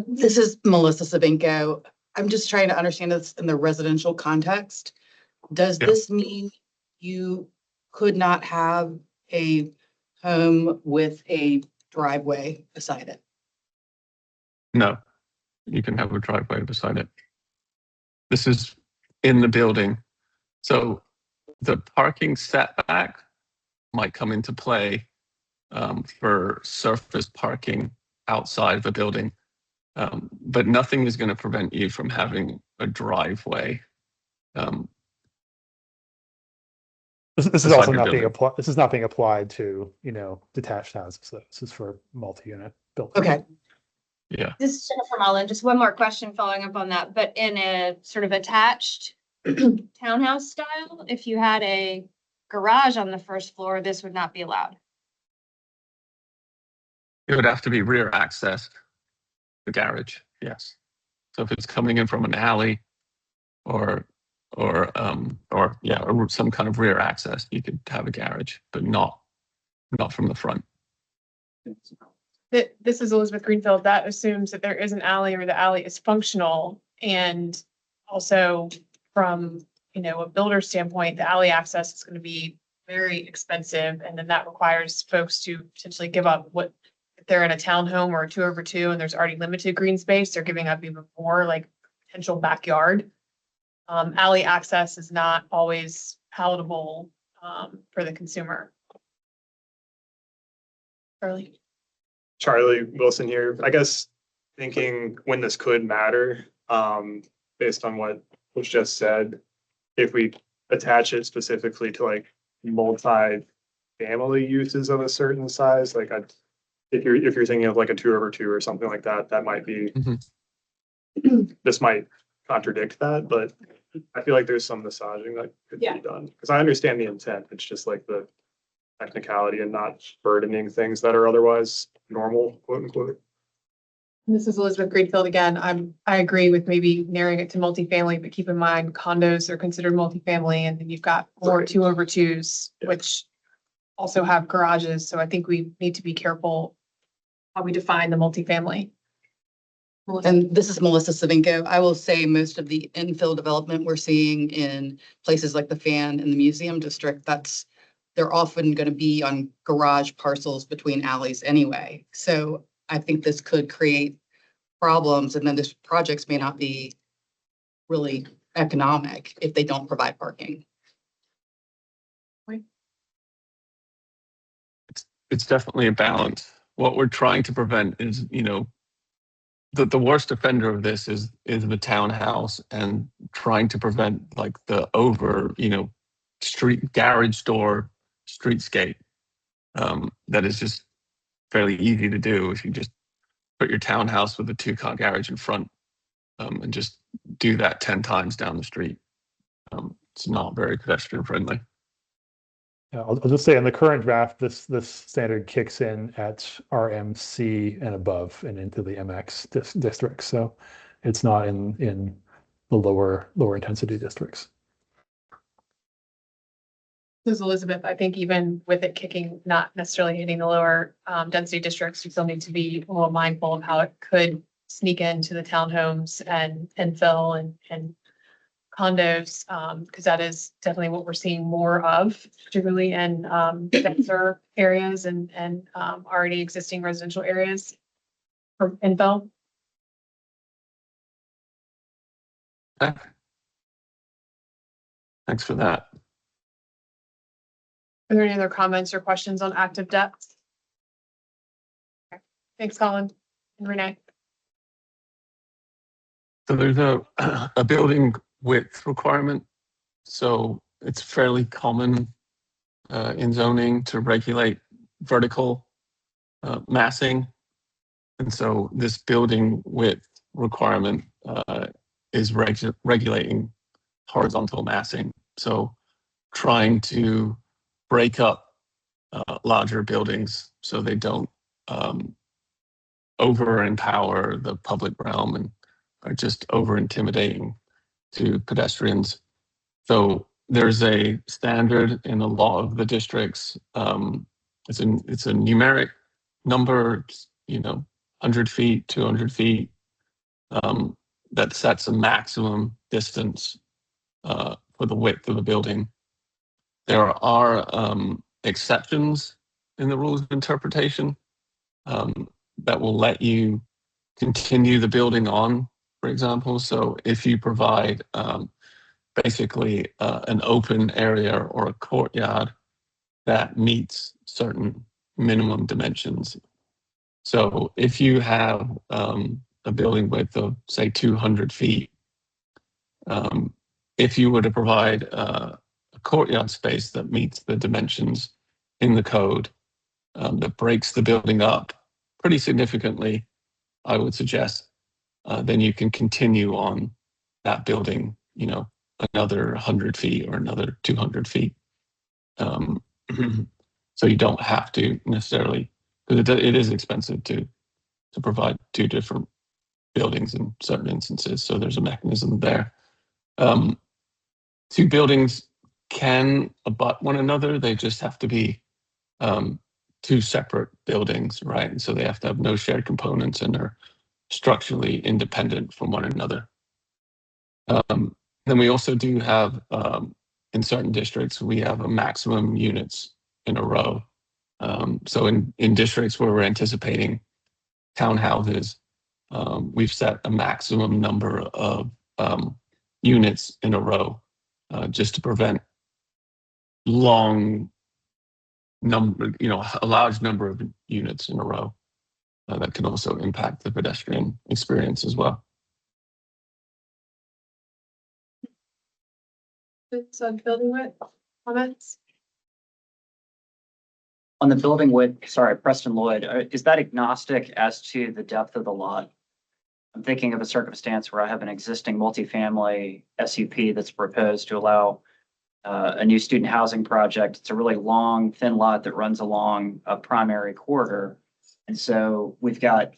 This is Melissa Savinko. I'm just trying to understand this in the residential context. Does Yeah. this mean you could not have a home with a driveway beside it? No, you can have a driveway beside it. This is in the building. So the parking setback might come into play for surface parking outside of the building. But nothing is going to prevent you from having a driveway. This is beside also your not being building. applied, this is not being applied to, detached houses. So this is for multi-unit buildings. Okay. Yeah. This is Jennifer Mullen. Just one more question following up on that, but in a sort of attached townhouse style, if you had a garage on the first floor, this would not be allowed. It would have to be rear accessed, the garage, yes. So if it's coming in from an alley or some kind of rear access, you could have a garage, but not from the front. This is Elizabeth Greenfield. That assumes that there is an alley or the alley is functional. And also from, a builder standpoint, the alley access is going to be very expensive. And then that requires folks to potentially give up if they're in a townhome or a 2/2 and there's already limited green space, they're giving up even more like potential backyard. Alley access is not always palatable for the consumer. Charlie Wilson here. I guess thinking when this could matter, based on what was just said, if we attach it specifically to like multi-family uses of a certain size, like if you're thinking of like a 2/2 or something like that, that might be, this might contradict that, but I feel like there's some massaging that could be done. Because I understand the intent. It's just like the technicality and not burdening things that are otherwise normal, quote unquote. This is Elizabeth Greenfield again. I agree with maybe narrowing it to multifamily, but keep in mind condos are considered multifamily, and then you've got more Right. 2/2s, which also have garages. So I think we need to be careful how we define the multifamily. Melissa? And this is Melissa Savinko. I will say most of the infill development we're seeing in places like the Fan and the Museum District, they're often going to be on garage parcels between alleys anyway. So I think this could create problems, and then this projects may not be really economic if they don't provide parking. It's definitely a balance. What we're trying to prevent is, the worst offender of this is the townhouse, and trying to prevent like the street garage door streetscape. That is just fairly easy to do if you just put your townhouse with a 2-car garage in front, and just do that 10 times down the street. It's not very pedestrian friendly. Yeah, I'll just say in the current draft, this standard kicks in at RMC and above and into the MX districts. So it's not in the lower intensity districts. This is Elizabeth. I think even with it kicking, not necessarily hitting the lower density districts, you still need to be a little mindful of how it could sneak into the townhomes and infill and condos, because that is definitely what we're seeing more of, particularly in denser areas and already existing residential areas for infill. Okay. Thanks for that. Are there any other comments or questions on active depth? Okay. Thanks, Colin and Renee. So there's a building width requirement. So it's fairly common in zoning to regulate vertical massing. And so this building width requirement is regulating horizontal massing. So trying to break up larger buildings so they don't over empower the public realm and are just over intimidating to pedestrians. So there's a standard in a lot of the districts. It's a numeric number, 100 feet, 200 feet, that sets a maximum distance for the width of the building. There are exceptions in the rules of interpretation that will let you continue the building on, for example. So if you provide basically an open area or a courtyard that meets certain minimum dimensions. So if you have a building width of, say, 200 feet, if you were to provide a courtyard space that meets the dimensions in the code, that breaks the building up pretty significantly, I would suggest, then you can continue on that building, another 100 feet or another 200 feet. So you don't have to necessarily, because it is expensive to provide two different buildings in certain instances. So there's a mechanism there. Two buildings can abut one another. They just have to be two separate buildings, right? And so they have to have no shared components and are structurally independent from one another. Then we also do have, in certain districts, we have a maximum units in a row. So in districts where we're anticipating townhouses, we've set a maximum number of units in a row, just to prevent a large number of units in a row that can also impact the pedestrian experience as well. It's on building width comments. On the building width, sorry, Preston Lloyd, is that agnostic as to the depth of the lot? I'm thinking of a circumstance where I have an existing multifamily SUP that's proposed to allow a new student housing project. It's a really long, thin lot that runs along a primary corridor. And so we've got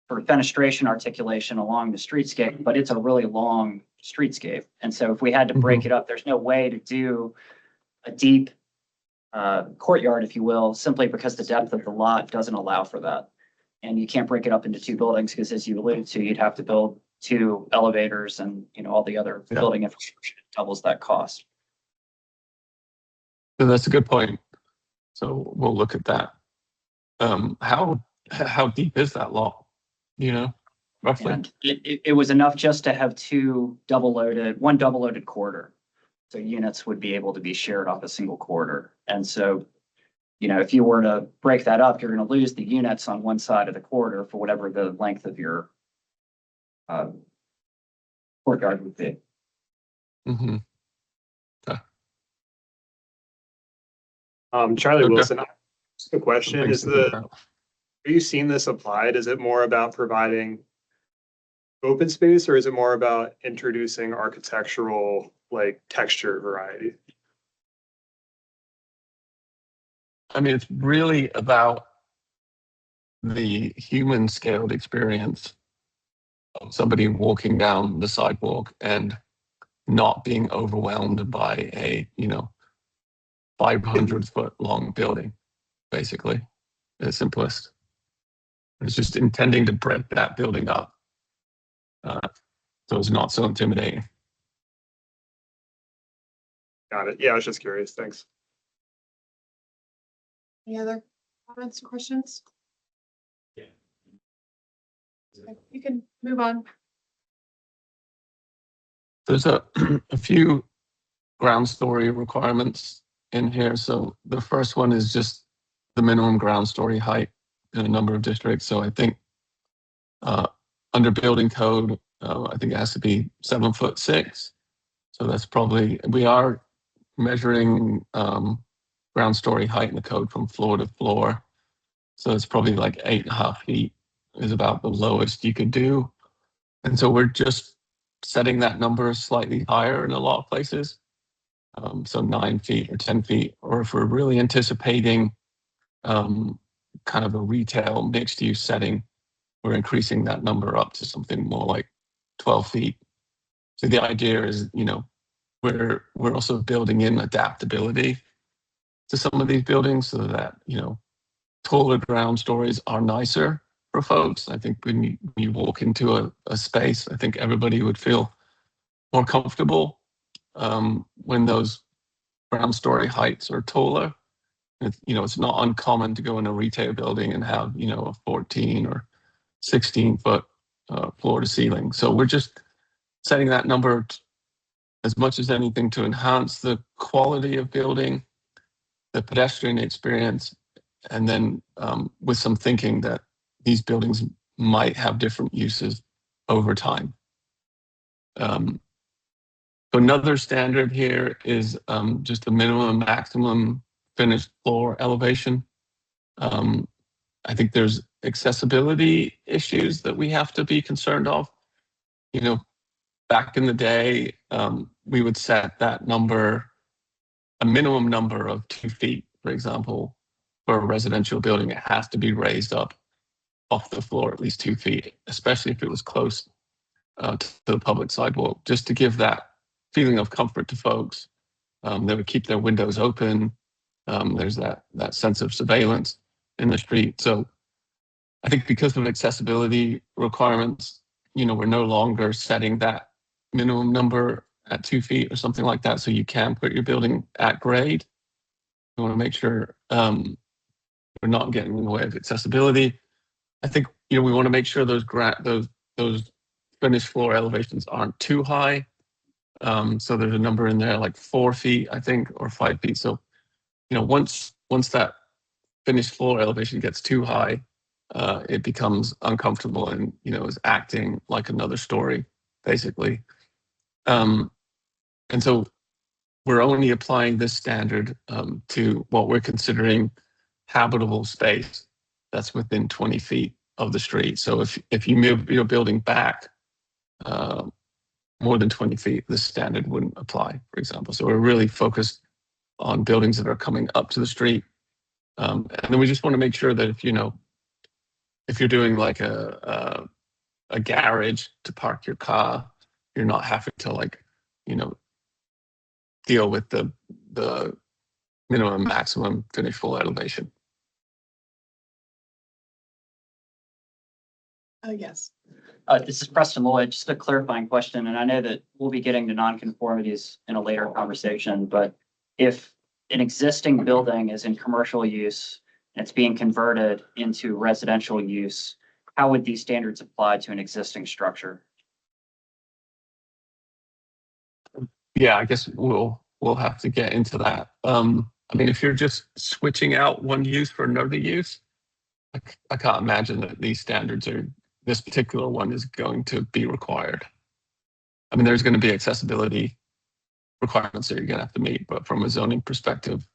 for fenestration articulation along the streetscape, but it's a really long streetscape. And so if we had to break it up, there's no way to do a deep courtyard, if you will, simply because the depth of the lot doesn't allow for that. And you can't break it up into two buildings because, as you alluded to, you'd have to build two elevators and, all the other building infrastructure doubles that cost. So that's a good point. So we'll look at that. How deep is that lot? Roughly. And it was enough just to have one double loaded corridor. So units would be able to be shared off a single corridor. And so, if you were to break that up, you're going to lose the units on one side of the corridor for whatever the length of your courtyard would be. Mm-hmm. Okay. Charlie Okay. Wilson, the question Thanks is for that. are you seeing this applied? Is it more about providing open space or is it more about introducing architectural texture variety? I mean, it's really about the human scaled experience of somebody walking down the sidewalk and not being overwhelmed by a, 500-foot long building, basically, at the simplest. It's just intending to break that building up. So it's not so intimidating. Got it. Yeah, I was just curious. Thanks. Any other comments or questions? Yeah. Okay, you can move on. There's a few ground story requirements in here. So the first one is just the minimum ground story height in a number of districts. So I think under building code, I think it has to be 7'6". So that's probably, we are measuring ground story height in the code from floor to floor. So it's probably like 8.5 feet is about the lowest you could do. And so we're just setting that number slightly higher in a lot of places. So 9 feet or 10 feet, or if we're really anticipating kind of a retail mixed use setting, we're increasing that number up to something more like 12 feet. So the idea is, we're also building in adaptability to some of these buildings so that, taller ground stories are nicer for folks. I think when you walk into a space, I think everybody would feel more comfortable when those ground story heights are taller. It's not uncommon to go in a retail building and have, a 14 or 16 foot floor to ceiling. So we're just setting that number as much as anything to enhance the quality of building, the pedestrian experience, and then with some thinking that these buildings might have different uses over time. Another standard here is just the minimum and maximum finished floor elevation. I think there's accessibility issues that we have to be concerned of. Back in the day, we would set that number, a minimum number of 2 feet, for example, for a residential building. It has to be raised up off the floor at least 2 feet, especially if it was close to the public sidewalk, just to give that feeling of comfort to folks. They would keep their windows open. There's that sense of surveillance in the street. So I think because of accessibility requirements, we're no longer setting that minimum number at 2 feet or something like that. So you can put your building at grade. You want to make sure we're not getting in the way of accessibility. I think, we want to make sure those finished floor elevations aren't too high. So there's a number in there like 4 feet, I think, or 5 feet. So, once that finished floor elevation gets too high, it becomes uncomfortable and, is acting like another story, basically. And so we're only applying this standard to what we're considering habitable space that's within 20 feet of the street. So if you move your building back more than 20 feet, this standard wouldn't apply, for example. So we're really focused on buildings that are coming up to the street. And then we just want to make sure that if you're doing like a garage to park your car, you're not having to deal with the minimum maximum finished floor elevation. Yes. This is Preston Lloyd, just a clarifying question, and I know that we'll be getting to nonconformities in a later conversation, but if an existing building is in commercial use and it's being converted into residential use, how would these standards apply to an existing structure? Yeah, I guess we'll have to get into that. If you're just switching out one use for another use, I can't imagine that these standards this particular one is going to be required. There's going to be accessibility requirements that you're going to have to meet, but from a zoning perspective,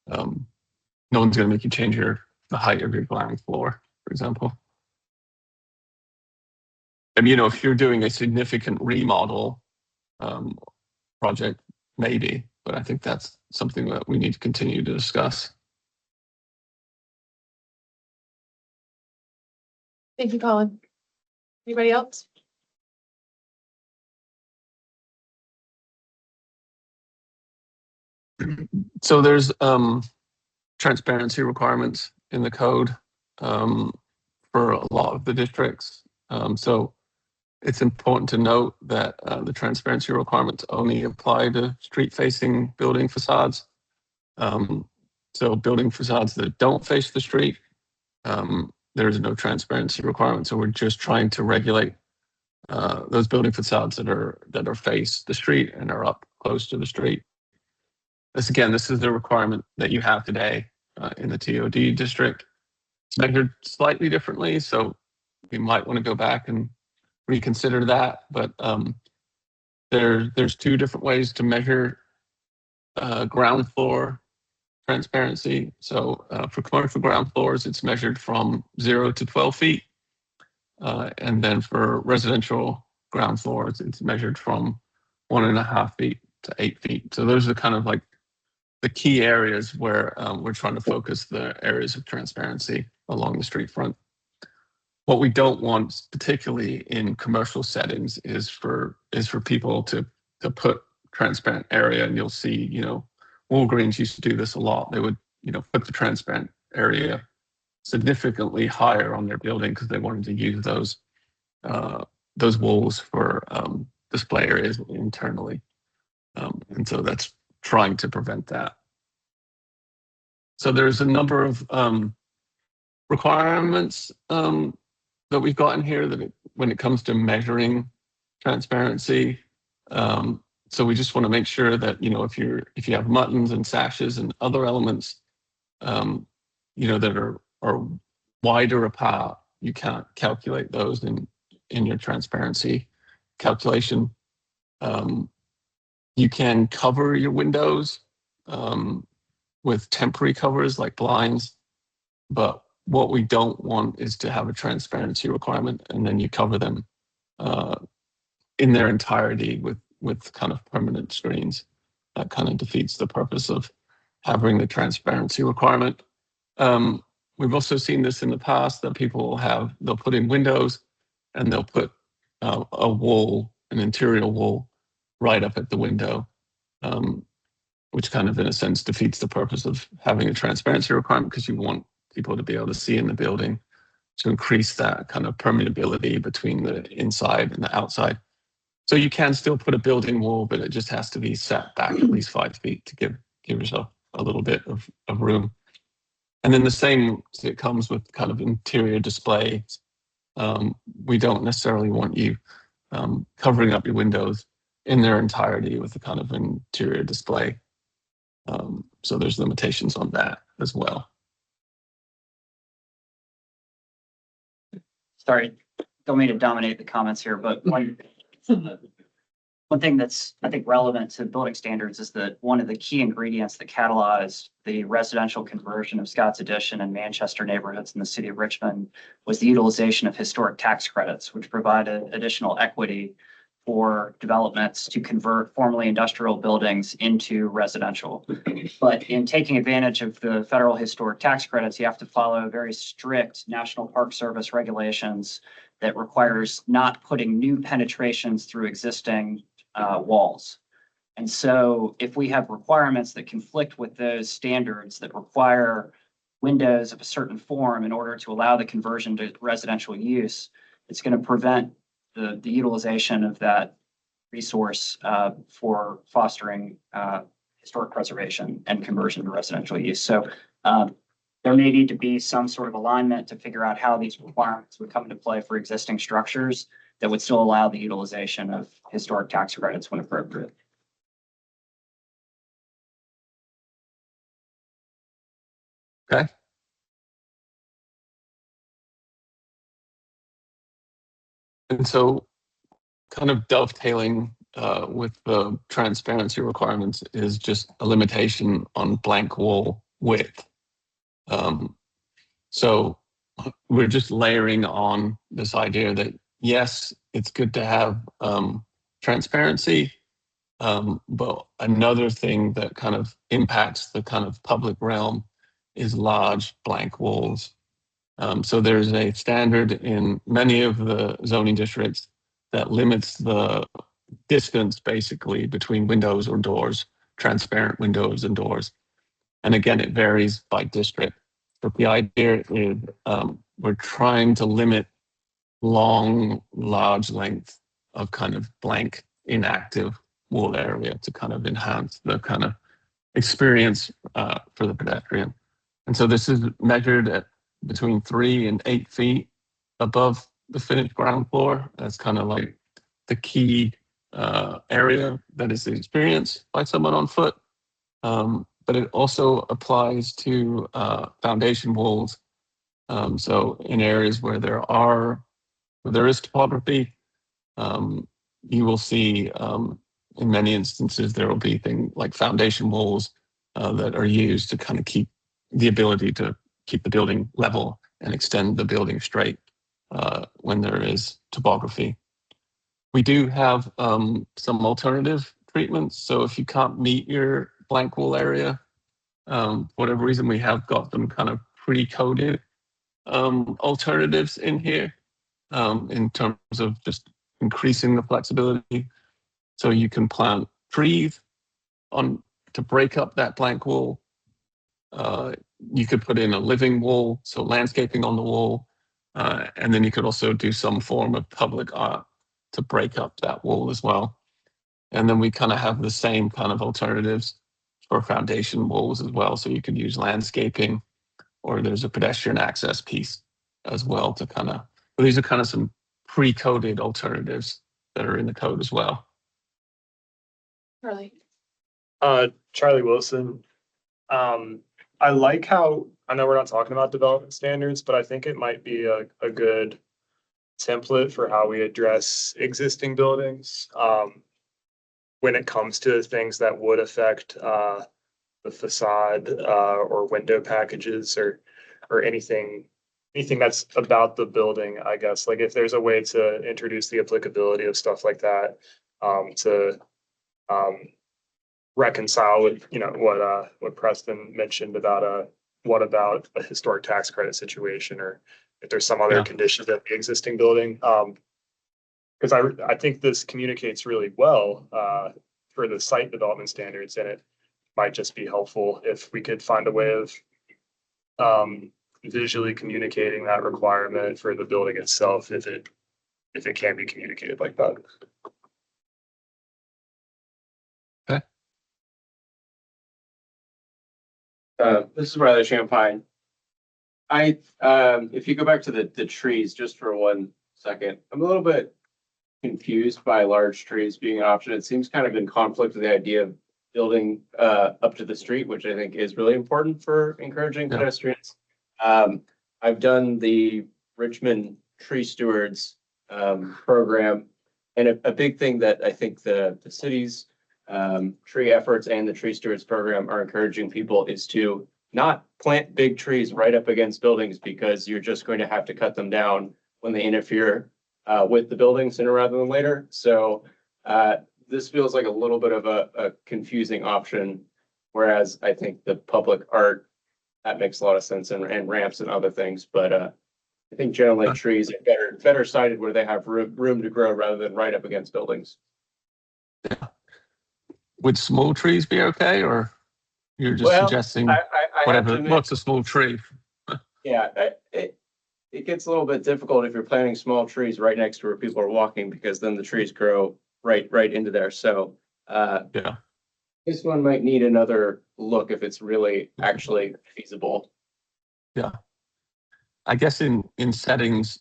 no one's going to make you change the height of your ground floor, for example. If you're doing a significant remodel project, maybe, but I think that's something that we need to continue to discuss. Thank you, Colin. Anybody else? So there's transparency requirements in the code for a lot of the districts. So it's important to note that the transparency requirements only apply to street-facing building facades. So building facades that don't face the street, there is no transparency requirement. So we're just trying to regulate those building facades that are face the street and are up close to the street. This is the requirement that you have today in the TOD district. It's measured slightly differently, so we might want to go back and reconsider that. But there's two different ways to measure ground floor transparency. So for commercial ground floors, it's measured from 0 to 12 feet. And then for residential ground floors, it's measured from 1.5 feet to 8 feet. So those are kind of like the key areas where we're trying to focus the areas of transparency along the street front. What we don't want, particularly in commercial settings, is for people to put transparent area, and you'll see, Walgreens used to do this a lot. They would, put the transparent area significantly higher on their building because they wanted to use those walls for display areas internally. And so that's trying to prevent that. So there's a number of requirements that we've got in here that when it comes to measuring transparency. So we just want to make sure that, if you have muttons and sashes and other elements, that are wider apart, you can't calculate those in your transparency calculation. You can cover your windows with temporary covers like blinds, but what we don't want is to have a transparency requirement and then you cover them in their entirety with kind of permanent screens. That kind of defeats the purpose of having the transparency requirement. We've also seen this in the past that they'll put in windows and they'll put a wall, an interior wall, right up at the window, which kind of in a sense defeats the purpose of having a transparency requirement because you want people to be able to see in the building to increase that kind of permeability between the inside and the outside. So you can still put a building wall, but it just has to be set back at least 5 feet to give yourself a little bit of room. And then the same, it comes with kind of interior display. We don't necessarily want you covering up your windows in their entirety with a kind of interior display. So there's limitations on that as well. Sorry, don't mean to dominate the comments here, but one thing that's, I think, relevant to building standards is that one of the key ingredients that catalyzed the residential conversion of Scott's Addition and Manchester neighborhoods in the city of Richmond was the utilization of historic tax credits, which provided additional equity for developments to convert formerly industrial buildings into residential. But in taking advantage of the federal historic tax credits, you have to follow very strict National Park Service regulations that requires not putting new penetrations through existing walls. And so if we have requirements that conflict with those standards that require windows of a certain form in order to allow the conversion to residential use, it's going to prevent the utilization of that resource for fostering historic preservation and conversion to residential use. So there may need to be some sort of alignment to figure out how these requirements would come into play for existing structures that would still allow the utilization of historic tax credits when appropriate. Okay. And so kind of dovetailing with the transparency requirements is just a limitation on blank wall width. So we're just layering on this idea that, yes, it's good to have transparency, but another thing that kind of impacts the kind of public realm is large blank walls. So there's a standard in many of the zoning districts that limits the distance basically between windows or doors, transparent windows and doors. And again, it varies by district. But the idea is we're trying to limit large length of kind of blank, inactive wall area to kind of enhance the kind of experience for the pedestrian. And so this is measured at between 3 and 8 feet above the finished ground floor. That's kind of like the key area that is experienced by someone on foot. But it also applies to foundation walls. So in areas where there is topography, you will see in many instances there will be things like foundation walls that are used to kind of keep the ability to keep the building level and extend the building straight when there is topography. We do have some alternative treatments. So if you can't meet your blank wall area, whatever reason, we have got them kind of pre-coded alternatives in here in terms of just increasing the flexibility. So you can plant trees on to break up that blank wall. You could put in a living wall, so landscaping on the wall, and then you could also do some form of public art to break up that wall as well. And then we kind of have the same kind of alternatives for foundation walls as well. So you could use landscaping, or there's a pedestrian access piece as well to kind of, these are kind of some pre-coded alternatives that are in the code as well. Charlie. Charlie Wilson. I like how, I know we're not talking about development standards, but I think it might be a good template for how we address existing buildings. When it comes to things that would affect the facade or window packages or anything that's about the building, I guess. Like if there's a way to introduce the applicability of stuff like that to reconcile with, you know, what Preston mentioned about what about a historic tax credit situation, or if there's some other conditions of the existing building. Because I think this communicates really well for the site development standards, and it might just be helpful if we could find a way of visually communicating that requirement for the building itself, if it can be communicated like that. This is Riley Champagne. If you go back to the trees just for 1 second, I'm a little bit confused by large trees being an option. It seems kind of in conflict with the idea of building up to the street, which I think is really important for encouraging pedestrians. I've done the Richmond Tree Stewards program, and a big thing that I think the city's tree efforts and the Tree Stewards program are encouraging people is to not plant big trees right up against buildings, because you're just going to have to cut them down when they interfere with the building sooner rather than later. So this feels like a little bit of a confusing option, whereas I think the public art, that makes a lot of sense, and ramps and other things. But I think generally trees are better sited where they have room to grow rather than right up against buildings. Yeah. Would small trees be okay, or you're just suggesting whatever? What's a small tree? Yeah, it gets a little bit difficult if you're planting small trees right next to where people are walking, because then the trees grow right into there. So this one might need another look if it's really actually feasible. Yeah, I guess in settings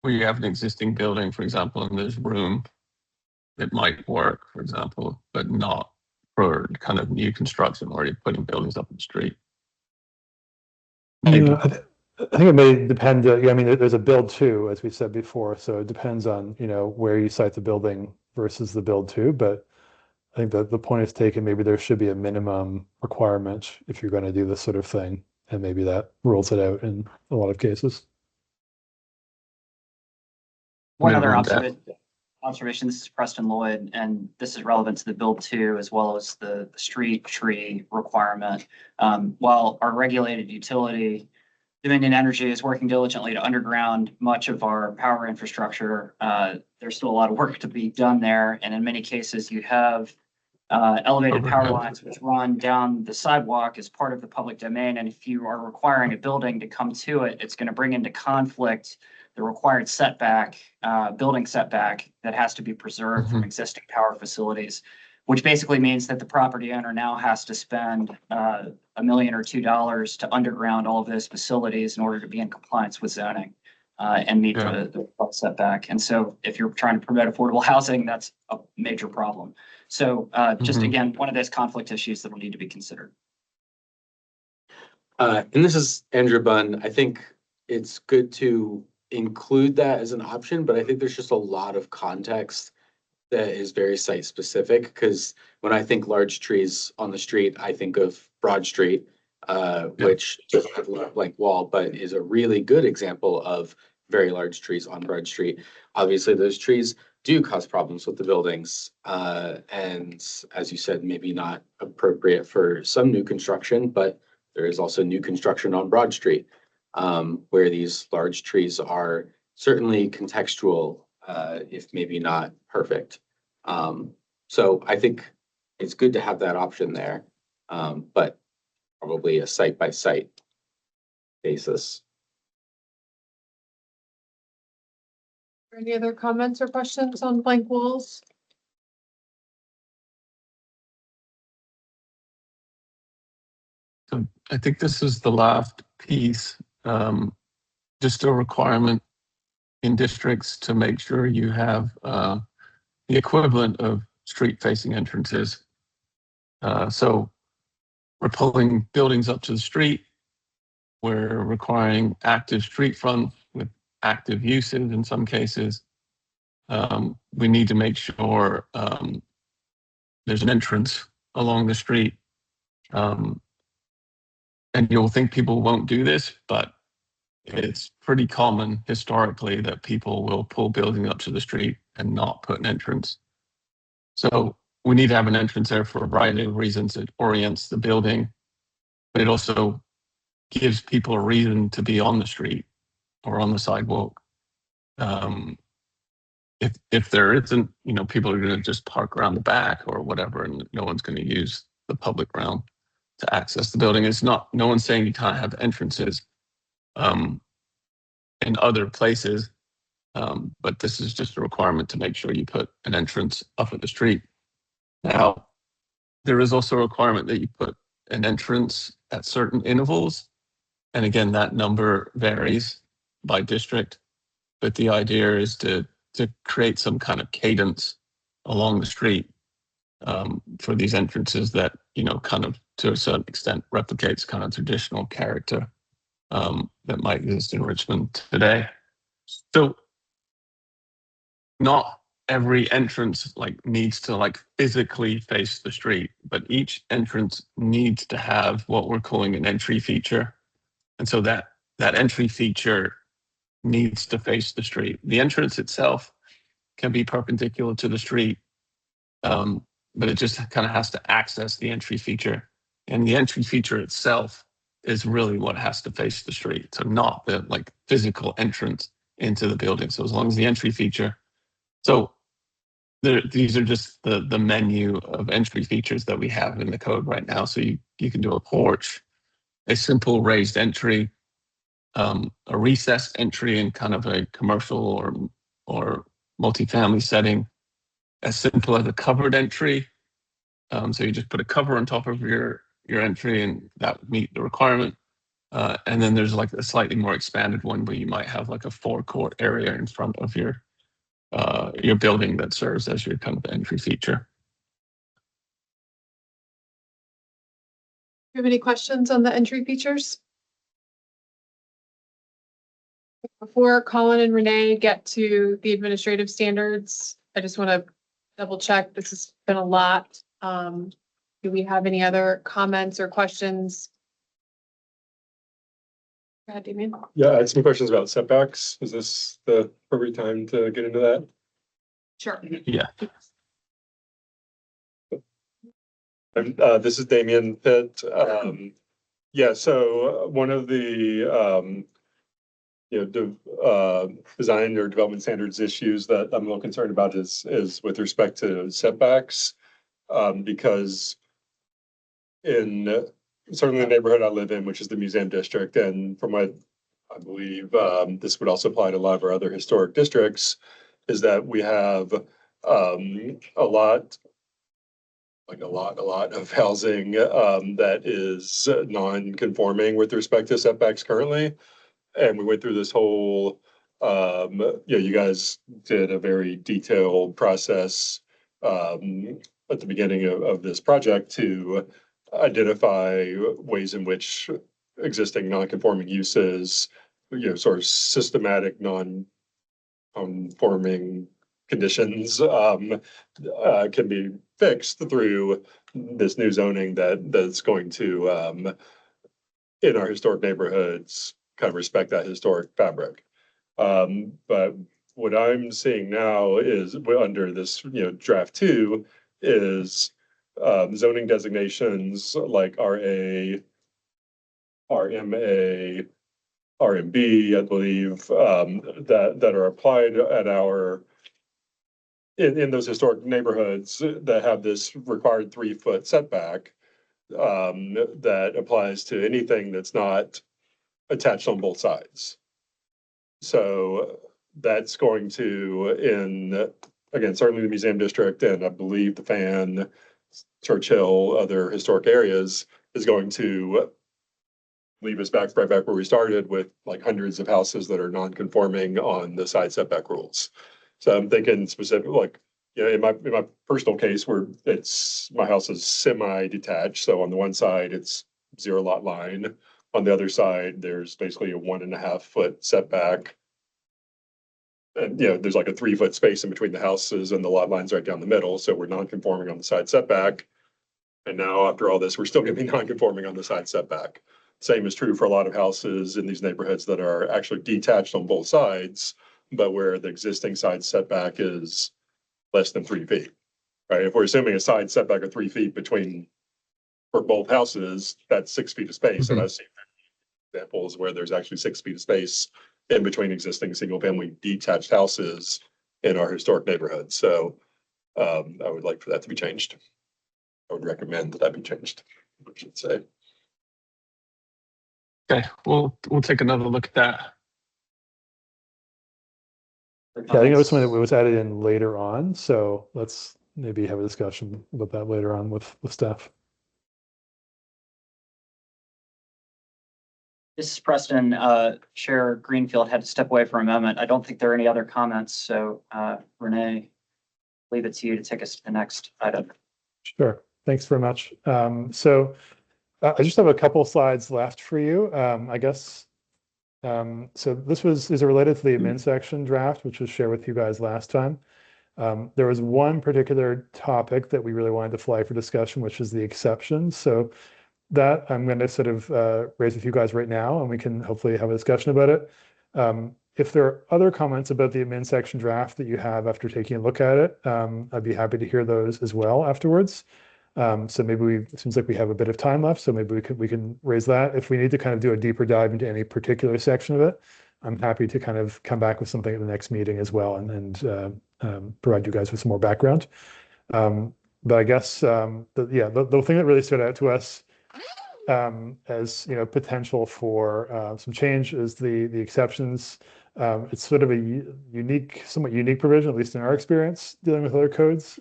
where you have an existing building, for example, and there's room, it might work, for example, but not for kind of new construction or you're putting buildings up in the street. Maybe. I think it may depend. I mean, there's a build to, as we said before, so it depends on, you know, where you site the building versus the build to. But I think that the point is taken. Maybe there should be a minimum requirement if you're going to do this sort of thing, and maybe that rules it out in a lot of cases. One other observation, this is Preston Lloyd, and this is relevant to the build to as well as the street tree requirement. While our regulated utility, Dominion Energy, is working diligently to underground much of our power infrastructure, there's still a lot of work to be done there. And in many cases, you have elevated power lines which run down the sidewalk as part of the public domain. And if you are requiring a building to come to it, it's going to bring into conflict the required setback, building setback that has to be preserved from existing power facilities, which basically means that the property owner now has to spend $1 million or $2 million to underground all of those facilities in order to be in compliance with zoning and meet the setback. And so if you're trying to promote affordable housing, that's a major problem. So just again, one of those conflict issues that will need to be considered. And this is Andrew Bunn. I think it's good to include that as an option, but I think there's just a lot of context that is very site specific, because when I think large trees on the street, I think of Broad Street, which doesn't have a blank wall, but is a really good example of very large trees on Broad Street. Obviously, those trees do cause problems with the buildings. And as you said, maybe not appropriate for some new construction, but there is also new construction on Broad Street, where these large trees are certainly contextual, if maybe not perfect. So I think it's good to have that option there, but probably a site-by-site basis. Any other comments or questions on blank walls? So I think this is the last piece, just a requirement in districts to make sure you have the equivalent of street-facing entrances. So we're pulling buildings up to the street. We're requiring active street front with active uses in some cases. We need to make sure there's an entrance along the street. And you'll think people won't do this, but it's pretty common historically that people will pull buildings up to the street and not put an entrance. So we need to have an entrance there for a variety of reasons. It orients the building, but it also gives people a reason to be on the street or on the sidewalk. If there isn't, you know, people are going to just park around the back or whatever, and no one's going to use the public realm to access the building. It's not, no one's saying you can't have entrances in other places, but this is just a requirement to make sure you put an entrance up at the street. Now, there is also a requirement that you put an entrance at certain intervals. And again, that number varies by district, but the idea is to create some kind of cadence along the street for these entrances that, you know, kind of to a certain extent replicates kind of traditional character that might exist in Richmond today. So not every entrance like needs to like physically face the street, but each entrance needs to have what we're calling an entry feature. And so that entry feature needs to face the street. The entrance itself can be perpendicular to the street, but it just kind of has to access the entry feature. And the entry feature itself is really what has to face the street. So not the like physical entrance into the building. So as long as the entry feature, so these are just the menu of entry features that we have in the code right now. So you can do a porch, a simple raised entry, a recessed entry in kind of a commercial or multifamily setting, as simple as a covered entry. So you just put a cover on top of your entry and that would meet the requirement. And then there's like a slightly more expanded one where you might have like a forecourt area in front of your building that serves as your kind of entry feature. Do you have any questions on the entry features? Before Colin and Renee get to the administrative standards, I just want to double check. This has been a lot. Do we have any other comments or questions? Go ahead, Damien. Yeah, I had some questions about setbacks. Is this the appropriate time to get into that? Sure. Yeah. This is Damien Pitt. Yeah, so one of the design or development standards issues that I'm a little concerned about is with respect to setbacks, because in certainly the neighborhood I live in, which is the Museum District, and from what I believe this would also apply to a lot of our other historic districts, is that we have a lot of housing that is non-conforming with respect to setbacks currently. And we went through this whole, you guys did a very detailed process at the beginning of this project to identify ways in which existing non-conforming uses, sort of systematic non-conforming conditions can be fixed through this new zoning that's going to, in our historic neighborhoods, kind of respect that historic fabric. But what I'm seeing now is under this, draft 2 is zoning designations like RA, RMA, RMB, I believe, that are applied at in those historic neighborhoods that have this required 3-foot setback, that applies to anything that's not attached on both sides. So that's going to, again, certainly the museum district, and I believe the Fan, Churchill, other historic areas, is going to leave us right back where we started, with like hundreds of houses that are non-conforming on the side setback rules. So I'm thinking specific, like, in my personal case, where my house is semi-detached. So on the one side, it's 0 lot line. On the other side, there's basically a 1.5 foot setback. And, there's like a 3-foot space in between the houses, and the lot line's right down the middle. So we're non-conforming on the side setback. And now after all this, we're still gonna be non-conforming on the side setback. Same is true for a lot of houses in these neighborhoods that are actually detached on both sides, but where the existing side setback is less than 3 feet, right? If we're assuming a side setback of 3 feet for both houses, that's 6 feet of space. And I've seen examples where there's actually 6 feet of space in between existing single-family detached houses in our historic neighborhoods. So I would like for that to be changed. I would recommend that be changed, I should say. Okay, we'll take another look at that. Yeah, I think it was something that was added in later on, so let's maybe have a discussion about that later on with staff. This is Preston. Chair Greenfield had to step away for a moment. I don't think there are any other comments, so Renee, leave it to you to take us to the next item. Sure, thanks very much. So I just have a couple of slides left for you, I guess. So these are related to the admin section draft, which was shared with you guys last time. There was one particular topic that we really wanted to flag for discussion, which is the exceptions. So that I'm going to sort of raise with you guys right now, and we can hopefully have a discussion about it. If there are other comments about the admin section draft that you have after taking a look at it, I'd be happy to hear those as well afterwards. So maybe it seems like we have a bit of time left, so maybe we can raise that. If we need to kind of do a deeper dive into any particular section of it, I'm happy to kind of come back with something at the next meeting as well, and provide you guys with some more background. But I guess the thing that really stood out to us as potential for some change is the exceptions. It's sort of a somewhat unique provision, at least in our experience dealing with other codes.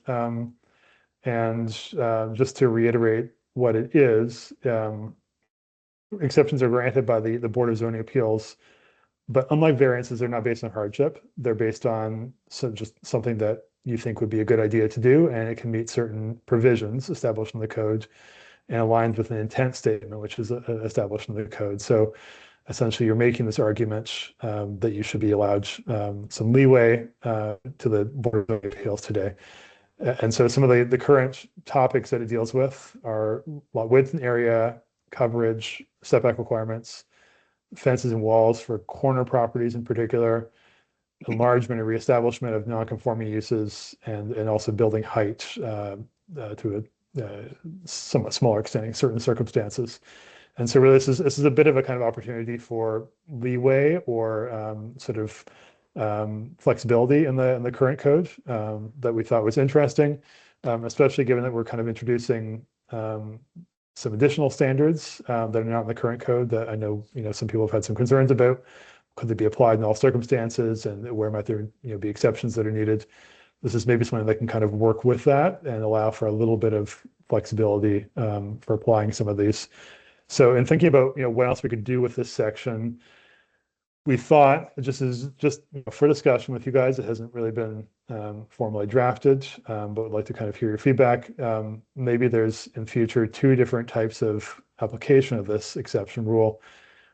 And just to reiterate what it is, exceptions are granted by the Board of Zoning Appeals, but unlike variances, they're not based on hardship. They're based on just something that you think would be a good idea to do, and it can meet certain provisions established in the code and aligns with an intent statement, which is established in the code. So essentially, you're making this argument that you should be allowed some leeway to the Board of Zoning Appeals today. And so some of the current topics that it deals with are lot width and area, coverage, setback requirements, fences and walls for corner properties in particular, enlargement and reestablishment of non-conforming uses, and also building height to a somewhat smaller extent in certain circumstances. And so really this is a bit of a kind of opportunity for leeway or sort of flexibility in the current code that we thought was interesting, especially given that we're kind of introducing some additional standards that are not in the current code that I know some people have had some concerns about. Could they be applied in all circumstances, and where might there be exceptions that are needed? This is maybe something that can kind of work with that and allow for a little bit of flexibility for applying some of these. So in thinking about what else we could do with this section, we thought, just for discussion with you guys, it hasn't really been formally drafted, but would like to kind of hear your feedback. Maybe there's in future 2 different types of application of this exception rule.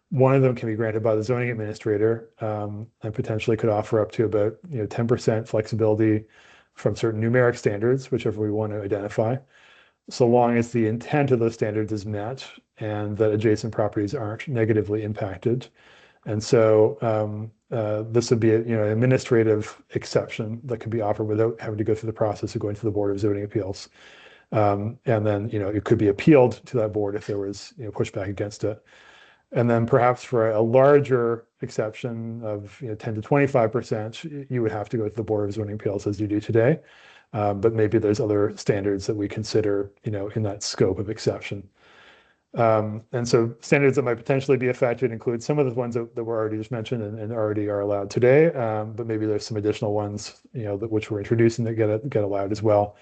One of them can be granted by the zoning administrator, and potentially could offer up to about 10% flexibility from certain numeric standards, whichever we want to identify, so long as the intent of those standards is met and that adjacent properties aren't negatively impacted. And so this would be a, you know, administrative exception that could be offered without having to go through the process of going to the Board of Zoning Appeals. And then, you know, it could be appealed to that board if there was, you know, pushback against it. And then perhaps for a larger exception of, you know, 10 to 25%, you would have to go to the Board of Zoning Appeals as you do today. But maybe there's other standards that we consider, you know, in that scope of exception. And so standards that might potentially be affected include some of the ones that were already just mentioned and already are allowed today. But maybe there's some additional ones, you know, that which we're introducing that get allowed as well.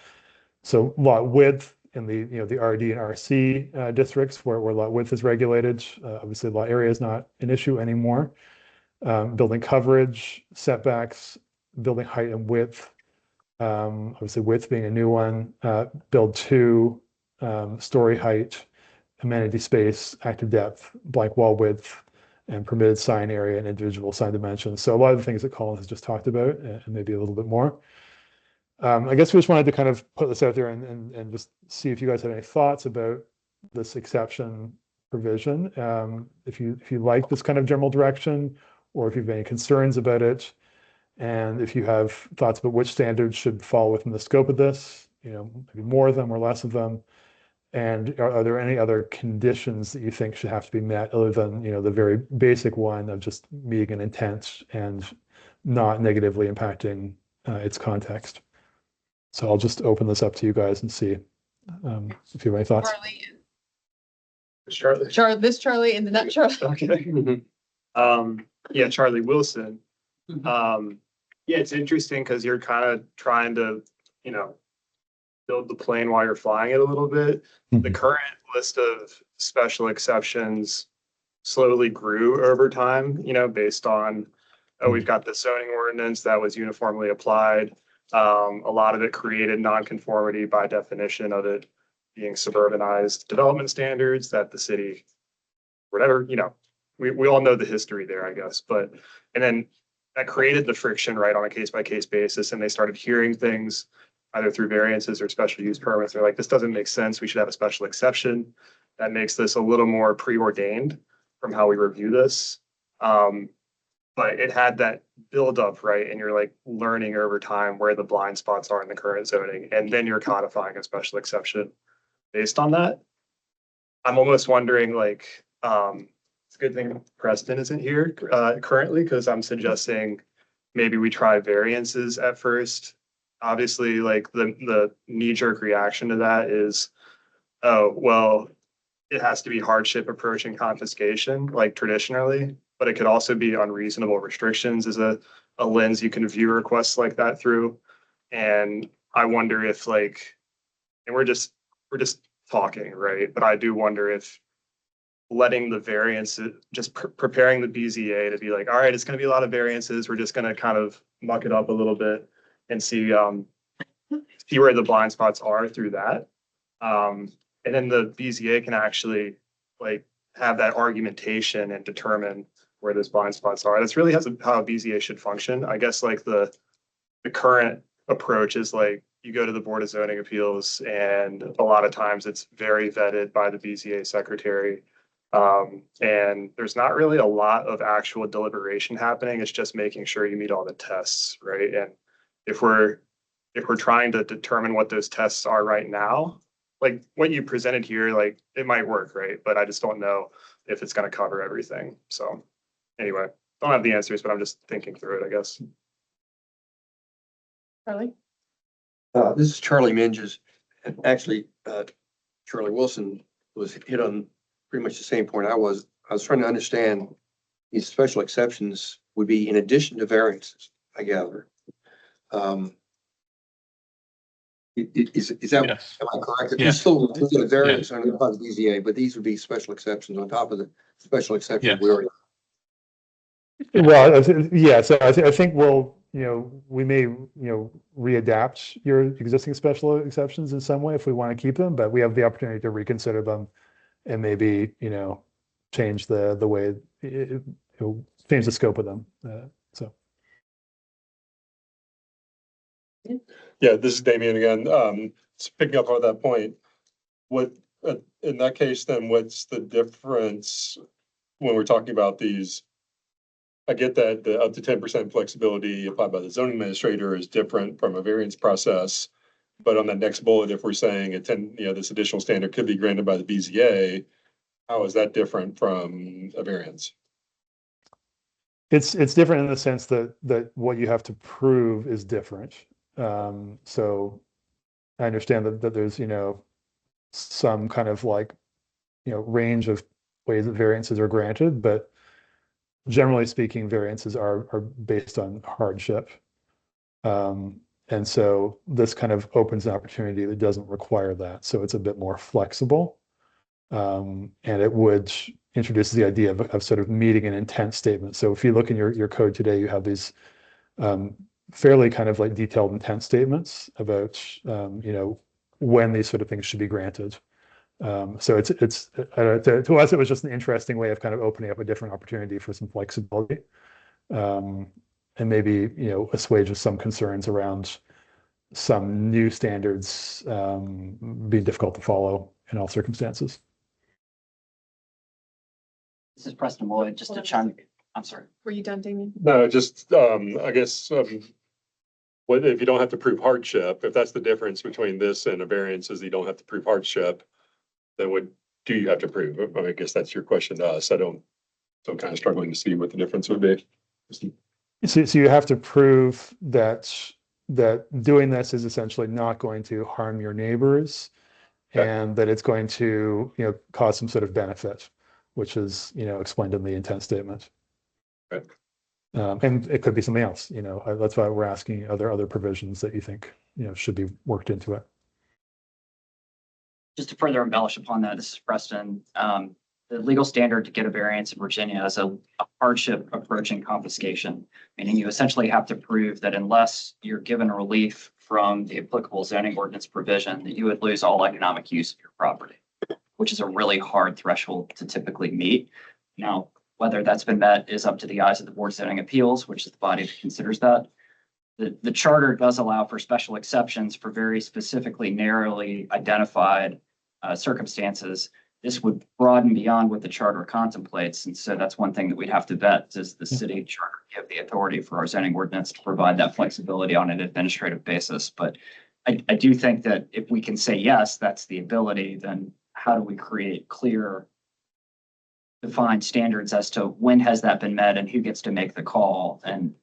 So lot width in the, you know, the RD and RC districts where lot width is regulated. Obviously, lot area is not an issue anymore. Building coverage, setbacks, building height and width. Obviously, width being a new one. Build to, story height, amenity space, active depth, blank wall width, and permitted sign area and individual sign dimensions. So a lot of the things that Colin has just talked about, and maybe a little bit more. I guess we just wanted to kind of put this out there and just see if you guys had any thoughts about this exception provision. If you like this kind of general direction, or if you have any concerns about it, and if you have thoughts about which standards should fall within the scope of this, you know, maybe more of them or less of them. And are there any other conditions that you think should have to be met other than, you know, the very basic one of just meeting an intent and not negatively impacting its context? So I'll just open this up to you guys and see if you have any thoughts. Charlie in the nutshell. Okay. Yeah, Charlie Wilson. Yeah, it's interesting because you're kind of trying to, you know, build the plane while you're flying it a little bit. The current list of special exceptions slowly grew over time, you know, based on, we've got the zoning ordinance that was uniformly applied. A lot of it created nonconformity by definition of it being suburbanized development standards that the city, whatever, you know, we all know the history there, I guess. But, and then that created the friction, right, on a case by case basis. And they started hearing things either through variances or special use permits. They're like, this doesn't make sense. We should have a special exception. That makes this a little more preordained from how we review this. But it had that buildup, right? And you're like learning over time where the blind spots are in the current zoning. And then you're codifying a special exception based on that. I'm almost wondering, like, it's a good thing Preston isn't here currently, because I'm suggesting maybe we try variances at first. Obviously, like the knee-jerk reaction to that is, oh, well, it has to be hardship approaching confiscation, like traditionally, but it could also be unreasonable restrictions as a lens you can view requests like that through. And I wonder if, like, and we're just talking, right? But I do wonder if letting the variances, just preparing the BZA to be like, all right, it's going to be a lot of variances. We're just going to kind of muck it up a little bit and see where the blind spots are through that. And then the BZA can actually like have that argumentation and determine where those blind spots are. That's really how a BZA should function. I guess like the current approach is like you go to the Board of Zoning Appeals and a lot of times it's very vetted by the BZA secretary. And there's not really a lot of actual deliberation happening. It's just making sure you meet all the tests, right? And if we're trying to determine what those tests are right now, like what you presented here, like it might work, right? But I just don't know if it's going to cover everything. So anyway, don't have the answers, but I'm just thinking through it, I guess. Charlie? This is Charlie Minges. And actually, Charlie Wilson was hit on pretty much the same point I was. I was trying to understand these special exceptions would be in addition to variances, I gather. Is that, Yes. am I correct? Yeah. You still consider variance under the BZA, but these would be special exceptions on top of the special exceptions we already. Well, yeah, so I think we'll, you know, we may, you know, readapt your existing special exceptions in some way if we want to keep them, but we have the opportunity to reconsider them and maybe, you know, change the way, change the scope of them. So. Yeah, this is Damien again. Just picking up on that point, what, in that case, then what's the difference when we're talking about these I get that the up to 10% flexibility applied by the zoning administrator is different from a variance process. But on that next bullet, if we're saying this additional standard could be granted by the BZA, how is that different from a variance? It's different in the sense that what you have to prove is different. So I understand that there's, some kind of like, range of ways that variances are granted, but generally speaking, variances are based on hardship. And so this kind of opens an opportunity that doesn't require that. So it's a bit more flexible. And it would introduce the idea of sort of meeting an intent statement. So if you look in your code today, you have these fairly kind of like detailed intent statements about, when these sort of things should be granted. So to us, it was just an interesting way of kind of opening up a different opportunity for some flexibility. And maybe, assuages some concerns around some new standards being difficult to follow in all circumstances. This is Preston Lloyd, just to chime. I'm sorry. Were you done, Damien? No, just, I guess, what if you don't have to prove hardship, if that's the difference between this and a variance is you don't have to prove hardship, then what do you have to prove? I guess that's your question to us. I'm kind of struggling to see what the difference would be. So you have to prove that doing this is essentially not going to harm your neighbors, and that it's going to, cause some sort of benefit, which is, explained in the intent statement. Okay. And it could be something else, that's why we're asking other provisions that you think, should be worked into it. Just to further embellish upon that, this is Preston. The legal standard to get a variance in Virginia is a hardship approaching confiscation, meaning you essentially have to prove that unless you're given relief from the applicable zoning ordinance provision, that you would lose all economic use of your property, which is a really hard threshold to typically meet. Now, whether that's been met is up to the eyes of the Board of Zoning Appeals, which is the body that considers that. The charter does allow for special exceptions for very specifically narrowly identified circumstances. This would broaden beyond what the charter contemplates. And so that's one thing that we'd have to vet. Does the city charter give the authority for our zoning ordinance to provide that flexibility on an administrative basis? But I do think that if we can say, yes, that's the ability, then how do we create clear, defined standards as to when has that been met and who gets to make the call? And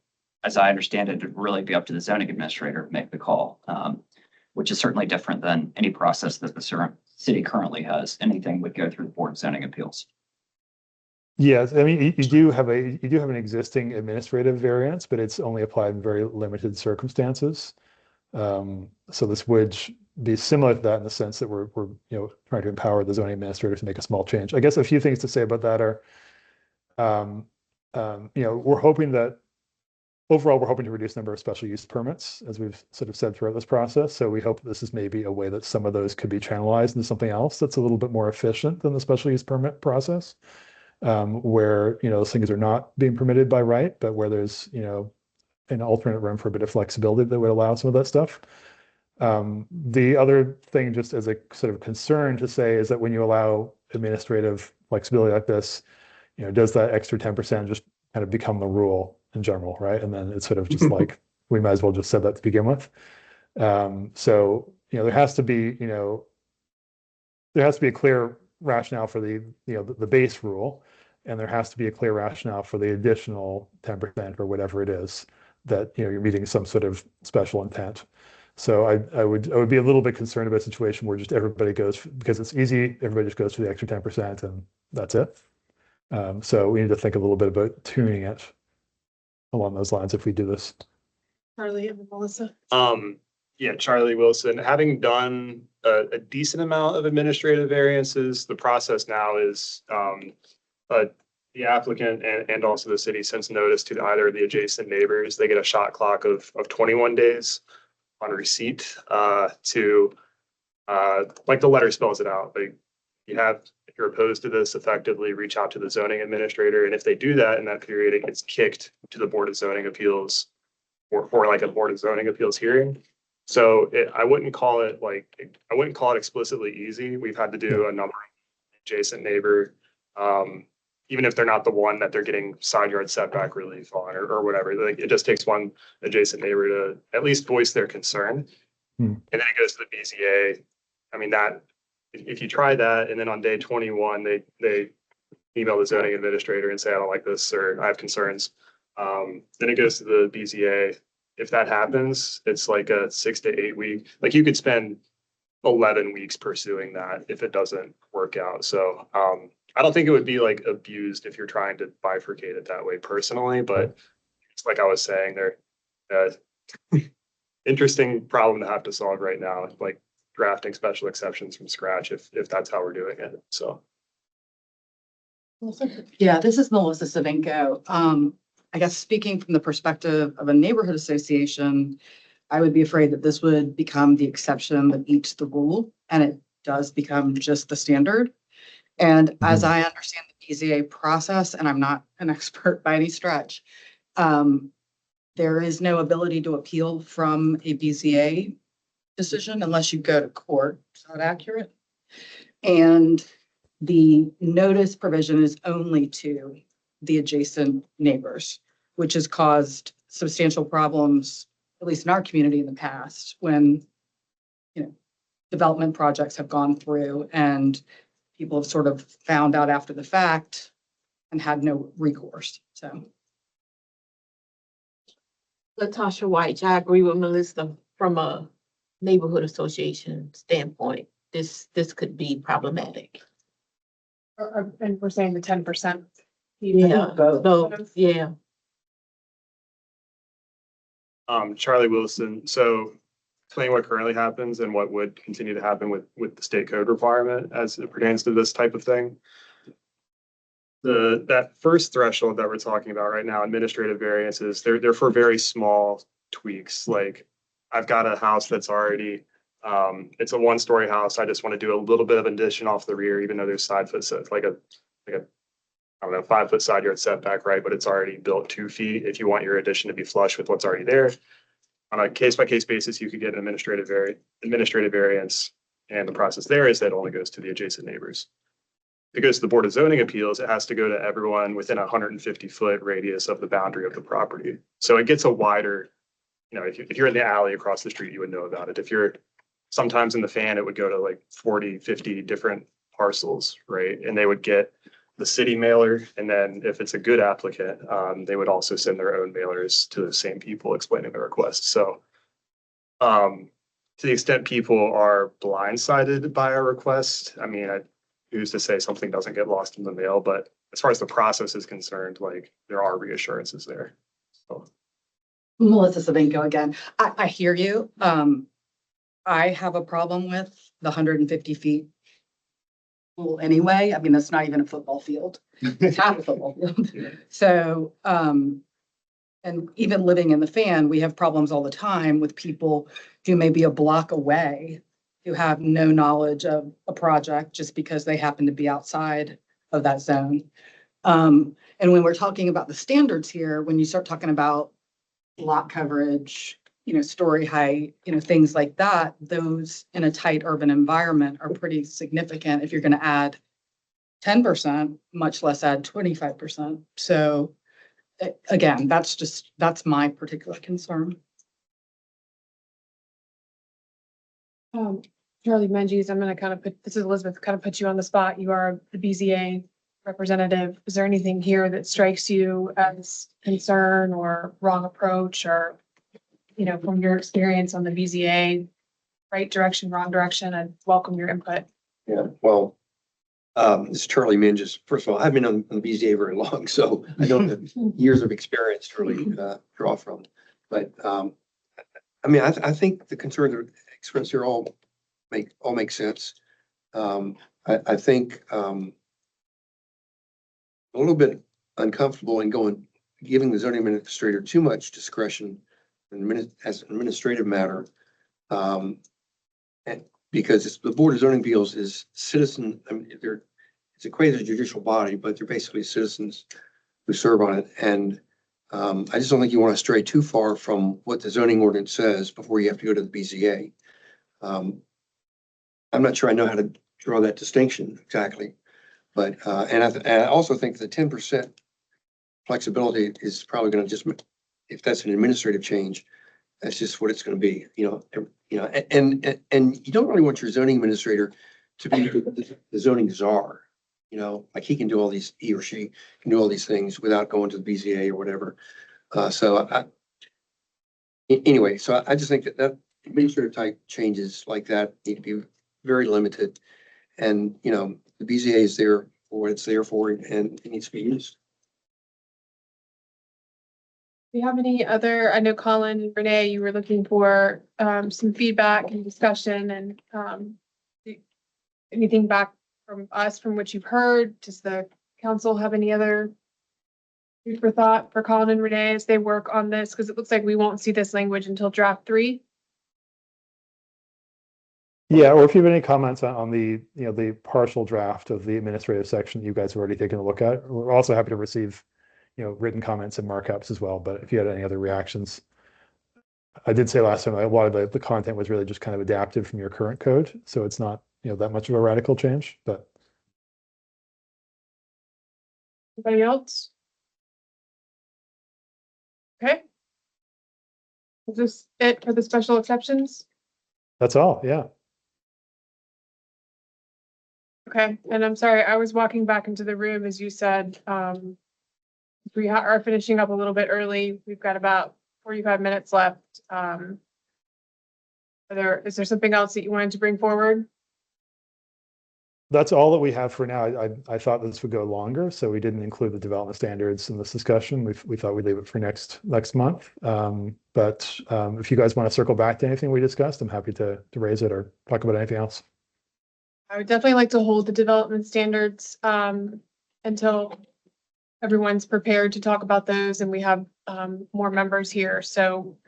as I understand it, it'd really be up to the zoning administrator to make the call, which is certainly different than any process that the city currently has. Anything would go through the Board of Zoning Appeals. Yes, I mean, you do have an existing administrative variance, but it's only applied in very limited circumstances. So this would be similar to that in the sense that we're trying to empower the zoning administrator to make a small change. I guess a few things to say about that are, we're hoping that overall, we're hoping to reduce the number of special use permits, as we've sort of said throughout this process. So we hope this is maybe a way that some of those could be channelized into something else that's a little bit more efficient than the special use permit process, where, those things are not being permitted by right, but where there's, an alternate room for a bit of flexibility that would allow some of that stuff. The other thing, just as a sort of concern to say, is that when you allow administrative flexibility like this, does that extra 10% just kind of become the rule in general, right? And then it's sort of just like, we might as well just said that to begin with. So, there has to be a clear rationale for the base rule, and there has to be a clear rationale for the additional 10% or whatever it is that, you're meeting some sort of special intent. So I would be a little bit concerned about a situation where just everybody goes, because it's easy, everybody just goes for the extra 10% and that's it. So we need to think a little bit about tuning it along those lines if we do this. Charlie and Melissa. Yeah, Charlie Wilson, having done a decent amount of administrative variances, the process now is the applicant and also the city sends notice to either of the adjacent neighbors. They get a shot clock of 21 days on receipt to like the letter spells it out. Like if you're opposed to this, effectively reach out to the zoning administrator. And if they do that in that period, it gets kicked to the Board of Zoning Appeals or like a Board of Zoning Appeals hearing. So I wouldn't call it explicitly easy. We've had to do a number of adjacent neighbor even if they're not the one that they're getting side yard setback relief on or whatever, like, it just takes one adjacent neighbor to at least voice their concern. Hmm. And then it goes to the BZA. I mean, that, if you try that, and then on day 21, they email the zoning administrator and say, I don't like this, or I have concerns. Then it goes to the BZA. If that happens, it's like a 6 to 8 week, like you could spend 11 weeks pursuing that if it doesn't work out. So, I don't think it would be like abused if you're trying to bifurcate it that way personally, but it's like I was saying, they're interesting problem to have to solve right now, like drafting special exceptions from scratch if that's how we're doing it. So. Yeah, this is Melissa Savinko. I guess speaking from the perspective of a neighborhood association, I would be afraid that this would become the exception that eats the rule, and it does become just the standard. And as I understand the BZA process, and I'm not an expert by any stretch, there is no ability to appeal from a BZA decision unless you go to court. Is that accurate? And the notice provision is only to the adjacent neighbors, which has caused substantial problems, at least in our community in the past, when, you know, development projects have gone through and people have sort of found out after the fact and had no recourse. So. Latasha White, I agree with Melissa from a neighborhood association standpoint. This could be problematic. And we're saying the 10%. Yeah, so, yeah. Charlie Wilson. So explain what currently happens and what would continue to happen with the state code requirement as it pertains to this type of thing. That first threshold that we're talking about right now, administrative variances, they're for very small tweaks. Like I've got a house that's already, it's a 1-story house. I just want to do a little bit of addition off the rear, even though there's side foot set, like a I don't know, 5-foot side yard setback, right? But it's already built 2 feet. If you want your addition to be flush with what's already there, on a case-by-case basis, you could get an administrative variance. And the process there is that it only goes to the adjacent neighbors. If it goes to the Board of Zoning Appeals, it has to go to everyone within a 150-foot radius of the boundary of the property. So it gets a wider, you know, if you're in the alley across the street, you would know about it. If you're sometimes in the fan, it would go to like 40, 50 different parcels, right? And they would get the city mailer. And then if it's a good applicant, they would also send their own mailers to the same people explaining the request. So to the extent people are blindsided by a request, I mean, who's to say something doesn't get lost in the mail, but as far as the process is concerned, like there are reassurances there. So. Melissa Savinko again. I hear you. I have a problem with the 150 feet rule anyway. I mean, that's not even a football field. It's half a football field. So, and even living in the fan, we have problems all the time with people who may be a block away who have no knowledge of a project just because they happen to be outside of that zone. And when we're talking about the standards here, when you start talking about lot coverage, you know, story height, you know, things like that, those in a tight urban environment are pretty significant if you're going to add 10%, much less add 25%. So again, that's my particular concern. Charlie Menges, I'm going to kind of this is Elizabeth, kind of put you on the spot. You are the BZA representative. Is there anything here that strikes you as concern or wrong approach, or, you know, from your experience on the BZA, right direction, wrong direction? I welcome your input. Yeah, well, this is Charlie Menges. First of all, I've been on the BZA very long, so I don't have years of experience to really draw from. But I mean, I think the concerns that are expressed here all make sense. I think a little bit uncomfortable in giving the zoning administrator too much discretion as an administrative matter. Because it's the Board of Zoning Appeals is citizen, I mean, it's a quasi-judicial body, but they're basically citizens who serve on it. And I just don't think you want to stray too far from what the zoning ordinance says before you have to go to the BZA. I'm not sure I know how to draw that distinction exactly. But, and I also think the 10% flexibility is probably gonna just, if that's an administrative change, that's just what it's gonna be, and you don't really want your zoning administrator to be the zoning czar. Like he or she can do all these things without going to the BZA or whatever. Anyway, so I just think that administrative type changes like that need to be very limited. And, the BZA is there for what it's there for, and it needs to be used. Do you have any other, I know Colin and Renee, you were looking for some feedback and discussion and anything back from us from what you've heard? Does the council have any other food for thought for Colin and Renee as they work on this? Because it looks like we won't see this language until draft 3. Yeah, or if you have any comments on the, the partial draft of the administrative section you guys have already taken a look at, we're also happy to receive, written comments and markups as well. But if you had any other reactions, I did say last time, a lot of the content was really just kind of adapted from your current code. So it's not, that much of a radical change, but. Anybody else? Okay. Is this it for the special exceptions? That's all, yeah. Okay, and I'm sorry, I was walking back into the room as you said, we are finishing up a little bit early. We've got about 45 minutes left. Is there something else that you wanted to bring forward? That's all that we have for now. I thought this would go longer, so we didn't include the development standards in this discussion. We thought we'd leave it for next month. But if you guys want to circle back to anything we discussed, I'm happy to raise it or talk about anything else. I would definitely like to hold the development standards until everyone's prepared to talk about those and we have more members here. So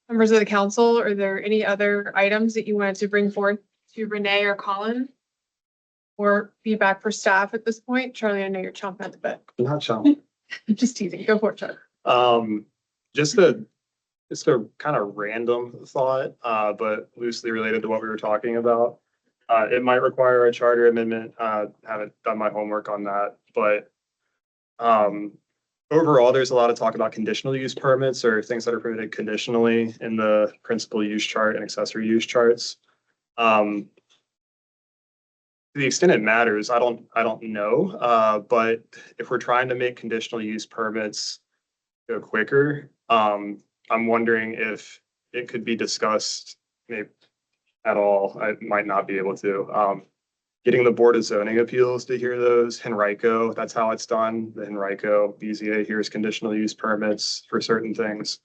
members of the council, are there any other items that you wanted to bring forth to Renee or Colin? Or feedback for staff at this point? Charlie, I know you're chomping at the bit. Not chomping. Just teasing. Go for it, Charlie. Just a kind of random thought, but loosely related to what we were talking about. It might require a charter amendment. Haven't done my homework on that, but overall, there's a lot of talk about conditional use permits or things that are permitted conditionally in the principal use chart and accessory use charts. To the extent it matters, I don't know. But if we're trying to make conditional use permits go quicker, I'm wondering if it could be discussed maybe at all. I might not be able to. Getting the Board of Zoning Appeals to hear those, Henrico, that's how it's done. The Henrico BZA hears conditional use permits for certain things.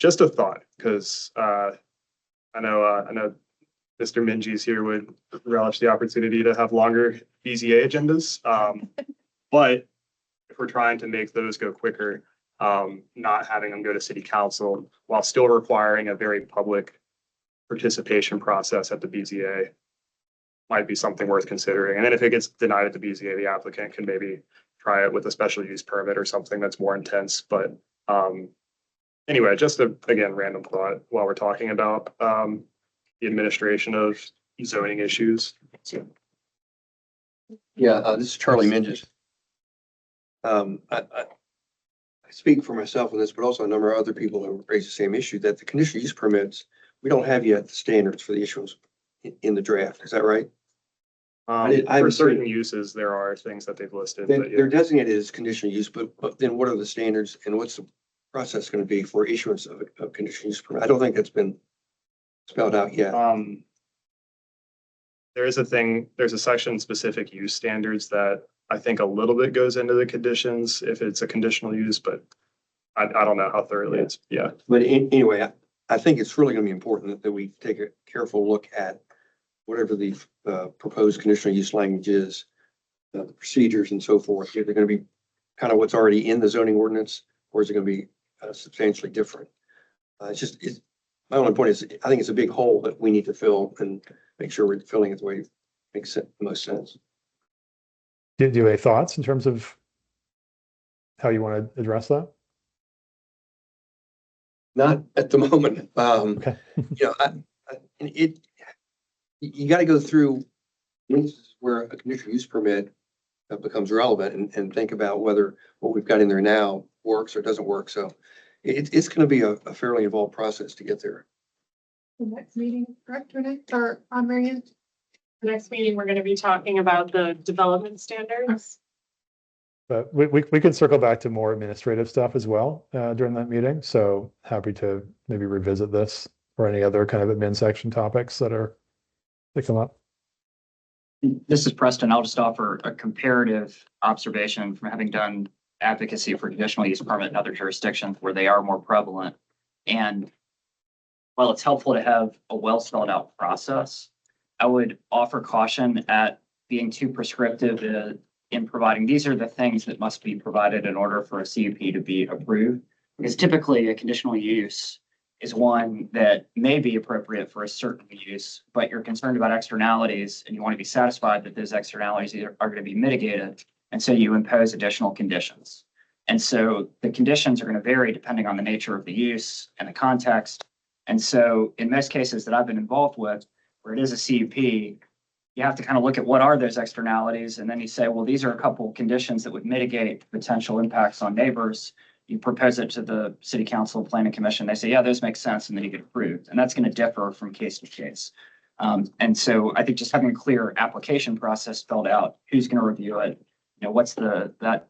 Just a thought, because I know Mr. Minges here would relish the opportunity to have longer BZA agendas. But if we're trying to make those go quicker, not having them go to city council while still requiring a very public participation process at the BZA might be something worth considering. And then if it gets denied at the BZA, the applicant can maybe try it with a special use permit or something that's more intense. But anyway, just again, random thought while we're talking about the administration of zoning issues. Yeah, this is Charlie Minges. I speak for myself on this, but also a number of other people who raise the same issue, that the conditional use permits, we don't have yet the standards for the issuance in the draft. Is that right? For certain uses, there are things that they've listed. But yeah. They're designated as conditional use, but then what are the standards and what's the process going to be for issuance of a conditional use permit? I don't think that's been spelled out yet. There's a section specific use standards that I think a little bit goes into the conditions if it's a conditional use, but I don't know how thoroughly it's, yeah. But anyway, I think it's really going to be important that we take a careful look at whatever the proposed conditional use language is, the procedures and so forth. If they're going to be kind of what's already in the zoning ordinance, or is it going to be substantially different? My only point is, I think it's a big hole that we need to fill and make sure we're filling it the way it makes the most sense. Do you have any thoughts in terms of how you want to address that? Not at the moment. Okay. You got to go through This is where a conditional use permit becomes relevant and think about whether what we've got in there now works or doesn't work. So it's going to be a fairly involved process to get there. The next meeting, correct, Renee, or Mary Ann? The next meeting, we're going to be talking about the development standards. But we can circle back to more administrative stuff as well during that meeting. So happy to maybe revisit this or any other kind of admin section topics that come up. This is Preston. I'll just offer a comparative observation from having done advocacy for conditional use permit in other jurisdictions where they are more prevalent. And while it's helpful to have a well spelled out process, I would offer caution at being too prescriptive in providing, these are the things that must be provided in order for a CUP to be approved. Because typically a conditional use is one that may be appropriate for a certain use, but you're concerned about externalities and you want to be satisfied that those externalities are going to be mitigated. And so you impose additional conditions. And so the conditions are going to vary depending on the nature of the use and the context. And so in most cases that I've been involved with, where it is a CUP, you have to kind of look at what are those externalities. And then you say, well, these are a couple conditions that would mitigate potential impacts on neighbors. You propose it to the city council and planning commission. They say, yeah, those make sense. And then you get approved. And that's going to differ from case to case. And so I think just having a clear application process spelled out, who's going to review it, what's that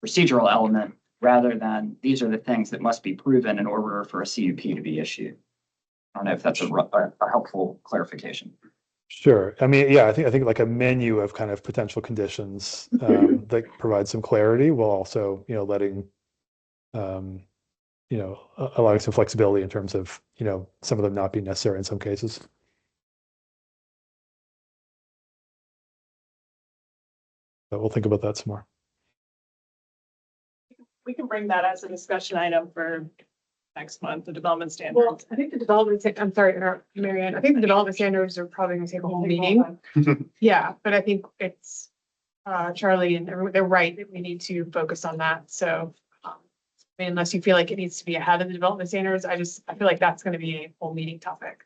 procedural element, rather than these are the things that must be proven in order for a CUP to be issued. I don't know if that's a helpful clarification. Sure. I mean, yeah, I think like a menu of kind of potential conditions that provide some clarity while also, letting allowing some flexibility in terms of, some of them not being necessary in some cases. But we'll think about that some more. We can bring that as a discussion item for next month, the development Well, standards. I think the development, I'm sorry, Mary Ann, I think the development standards are probably gonna take a whole meeting. Yeah, but I think it's, Charlie and everyone, they're right that we need to focus on that. So, unless you feel like it needs to be ahead of the development standards, I feel like that's gonna be a whole meeting topic.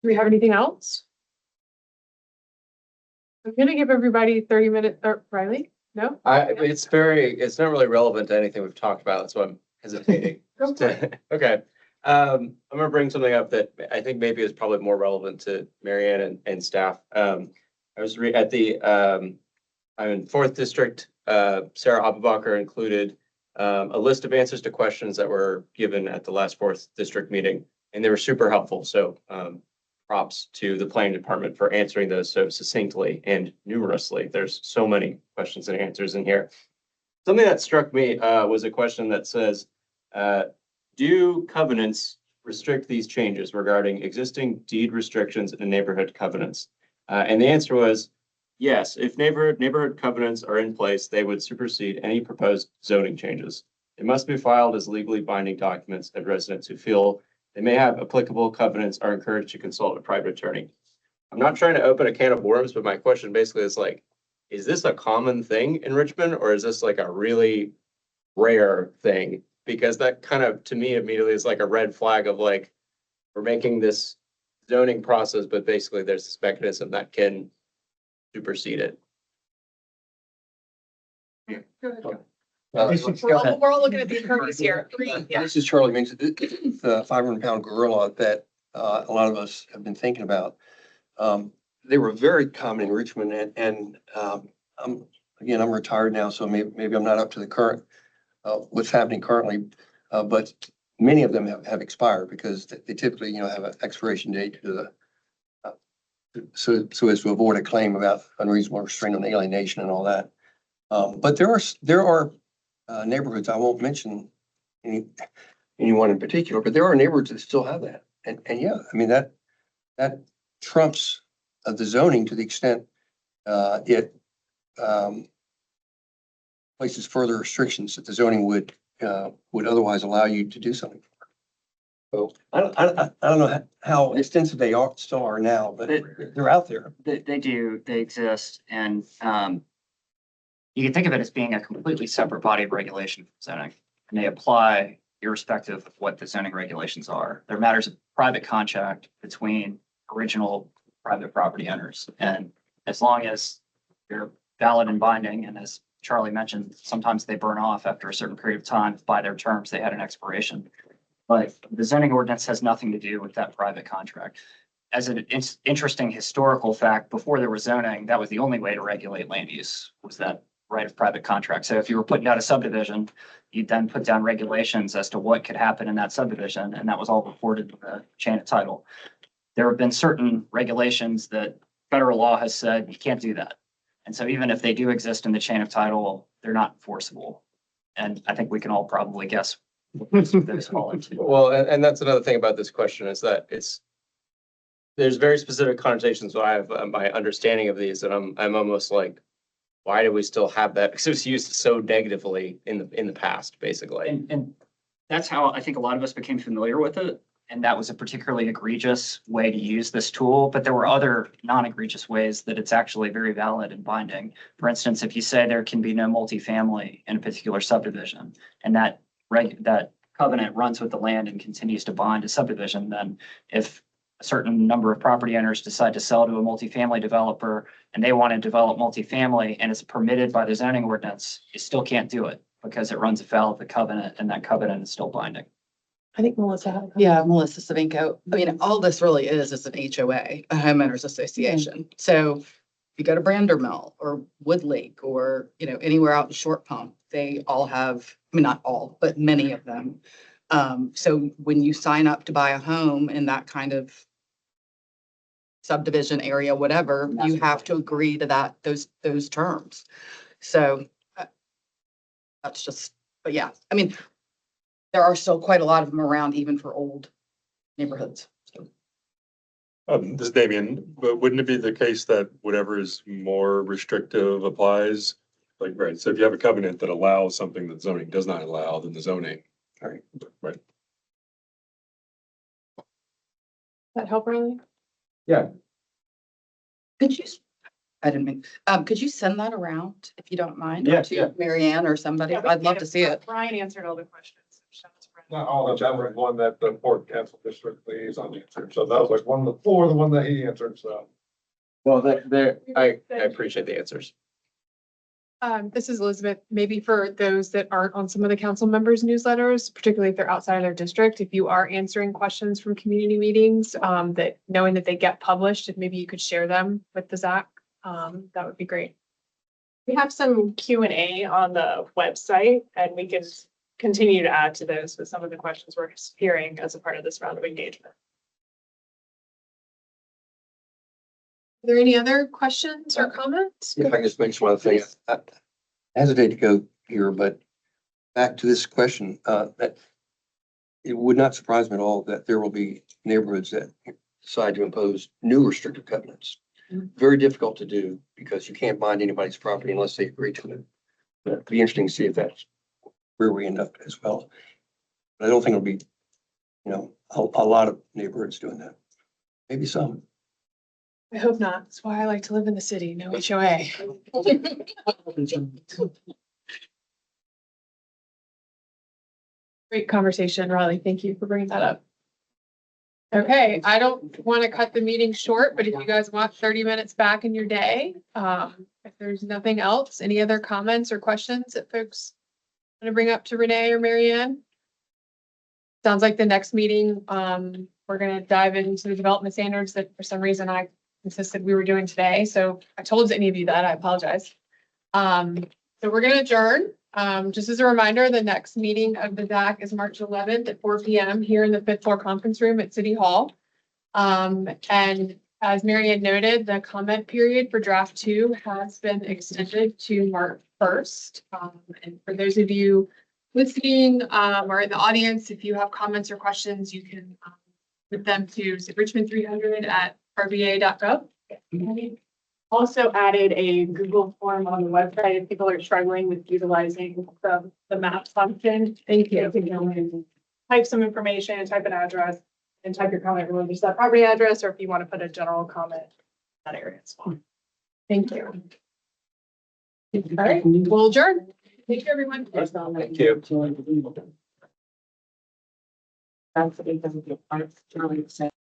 Do we have anything else? I'm gonna give everybody 30 minutes, or Riley? No? It's not really relevant to anything we've talked about. That's why I'm hesitating. Go for it. Okay. I'm gonna bring something up that I think maybe is probably more relevant to Mary Ann and staff. I was at the, I'm in 4th District. Sarah Abubaker included a list of answers to questions that were given at the last 4th District meeting, and they were super helpful. So props to the planning department for answering those so succinctly and numerously. There's so many questions and answers in here. Something that struck me was a question that says, do covenants restrict these changes regarding existing deed restrictions and neighborhood covenants? And the answer was yes. If neighborhood covenants are in place, they would supersede any proposed zoning changes. It must be filed as legally binding documents, and residents who feel they may have applicable covenants are encouraged to consult a private attorney. I'm not trying to open a can of worms, but my question basically is like, is this a common thing in Richmond, or is this like a really rare thing? Because that kind of, to me, immediately is like a red flag of like, we're making this zoning process, but basically there's this mechanism that can supersede it. We're all looking at the attorneys here. Yeah. This is Charlie Minks, the 500-pound gorilla that a lot of us have been thinking about. They were very common in Richmond, and I'm retired now, so maybe I'm not up to the current what's happening currently, but many of them have expired because they typically have an expiration date to the so as to avoid a claim about unreasonable restraint on alienation and all that. But there are neighborhoods, I won't mention anyone in particular, but there are neighborhoods that still have that. And yeah, I mean, that trumps the zoning to the extent it places further restrictions that the zoning would otherwise allow you to do something. So I don't know how extensive they still are now, but they're out there. They do, they exist. And you can think of it as being a completely separate body of regulation from zoning. And they apply irrespective of what the zoning regulations are. They're matters of private contract between original private property owners. And as long as they're valid and binding, and as Charlie mentioned, sometimes they burn off after a certain period of time by their terms, they had an expiration. But the zoning ordinance has nothing to do with that private contract. As an interesting historical fact, before there was zoning, that was the only way to regulate land use, was that right of private contract. So if you were putting out a subdivision, you'd then put down regulations as to what could happen in that subdivision, and that was all reported in the chain of title. There have been certain regulations that federal law has said you can't do that. And so even if they do exist in the chain of title, they're not enforceable. And I think we can all probably guess what those fall into. Well, and that's another thing about this question is that there's very specific connotations. So I have my understanding of these, and I'm almost like, why do we still have that? Because it was used so negatively in the past, basically. And that's how I think a lot of us became familiar with it. And that was a particularly egregious way to use this tool, but there were other non-egregious ways that it's actually very valid and binding. For instance, if you say there can be no multifamily in a particular subdivision, and that covenant runs with the land and continues to bind a subdivision, then if a certain number of property owners decide to sell to a multifamily developer and they want to develop multifamily and it's permitted by the zoning ordinance, you still can't do it because it runs afoul of the covenant, and that covenant is still binding. I think Melissa had. Yeah, Melissa Savinko. I mean, all this really is an HOA, a homeowners association. So you go to Brander Mill or Wood Lake or, anywhere out in Short Pump, they all have, I mean, not all, but many of them. So when you sign up to buy a home in that kind of subdivision area, whatever, you have to agree to those terms. So that's just, but yeah, I mean, there are still quite a lot of them around, even for old neighborhoods. So. This is Damien, but wouldn't it be the case that whatever is more restrictive applies? Like, right, so if you have a covenant that allows something that zoning does not allow, then the zoning. Right. That help, Riley? Yeah. Could you, I didn't mean, could you send that around if you don't mind? Yeah, To yeah. Mary Ann or somebody? I'd love to see it. Brian answered all the questions. Not all of that was one that the Port Council District liaison answered, so that was like one of the four, the one that he answered, so. Well, I appreciate the answers. This is Elizabeth. Maybe for those that aren't on some of the council members' newsletters, particularly if they're outside of their district, if you are answering questions from community meetings, that knowing that they get published, if maybe you could share them with the ZAC, that would be great. We have some Q&A on the website, and we can continue to add to those with some of the questions we're hearing as a part of this round of engagement. Are there any other questions or comments? If I can just mention one thing, I hesitate to go here, but back to this question, that it would not surprise me at all that there will be neighborhoods that decide to impose new restrictive covenants. Very difficult to do because you can't bind anybody's property unless they agree to it. But it'd be interesting to see if that's where we end up as well. But I don't think it'll be, a lot of neighborhoods doing that. Maybe some. I hope not. That's why I like to live in the city. No HOA. Great conversation, Riley. Thank you for bringing that up. Okay, I don't want to cut the meeting short, but if you guys want 30 minutes back in your day, if there's nothing else, any other comments or questions that folks want to bring up to Renee or Mary Ann? Sounds like the next meeting, we're going to dive into the development standards that for some reason I insisted we were doing today. So I told any of you that, I apologize. So we're going to adjourn. Just as a reminder, the next meeting of the DAC is March 11th at 4 p.m. here in the 5th floor conference room at City Hall. And as Mary Ann noted, the comment period for draft 2 has been extended to March 1st. And for those of you listening or in the audience, if you have comments or questions, you can put them to richmond300@rba.gov. Also added a Google form on the website if people are struggling with utilizing the map function. Thank you. You can go in and type some information, type an address, and type your comment related to that property address, or if you want to put a general comment in that area as well. Thank you. All right, we'll adjourn. Thank you, everyone. Thank you. That's because of the parts, Charlie said.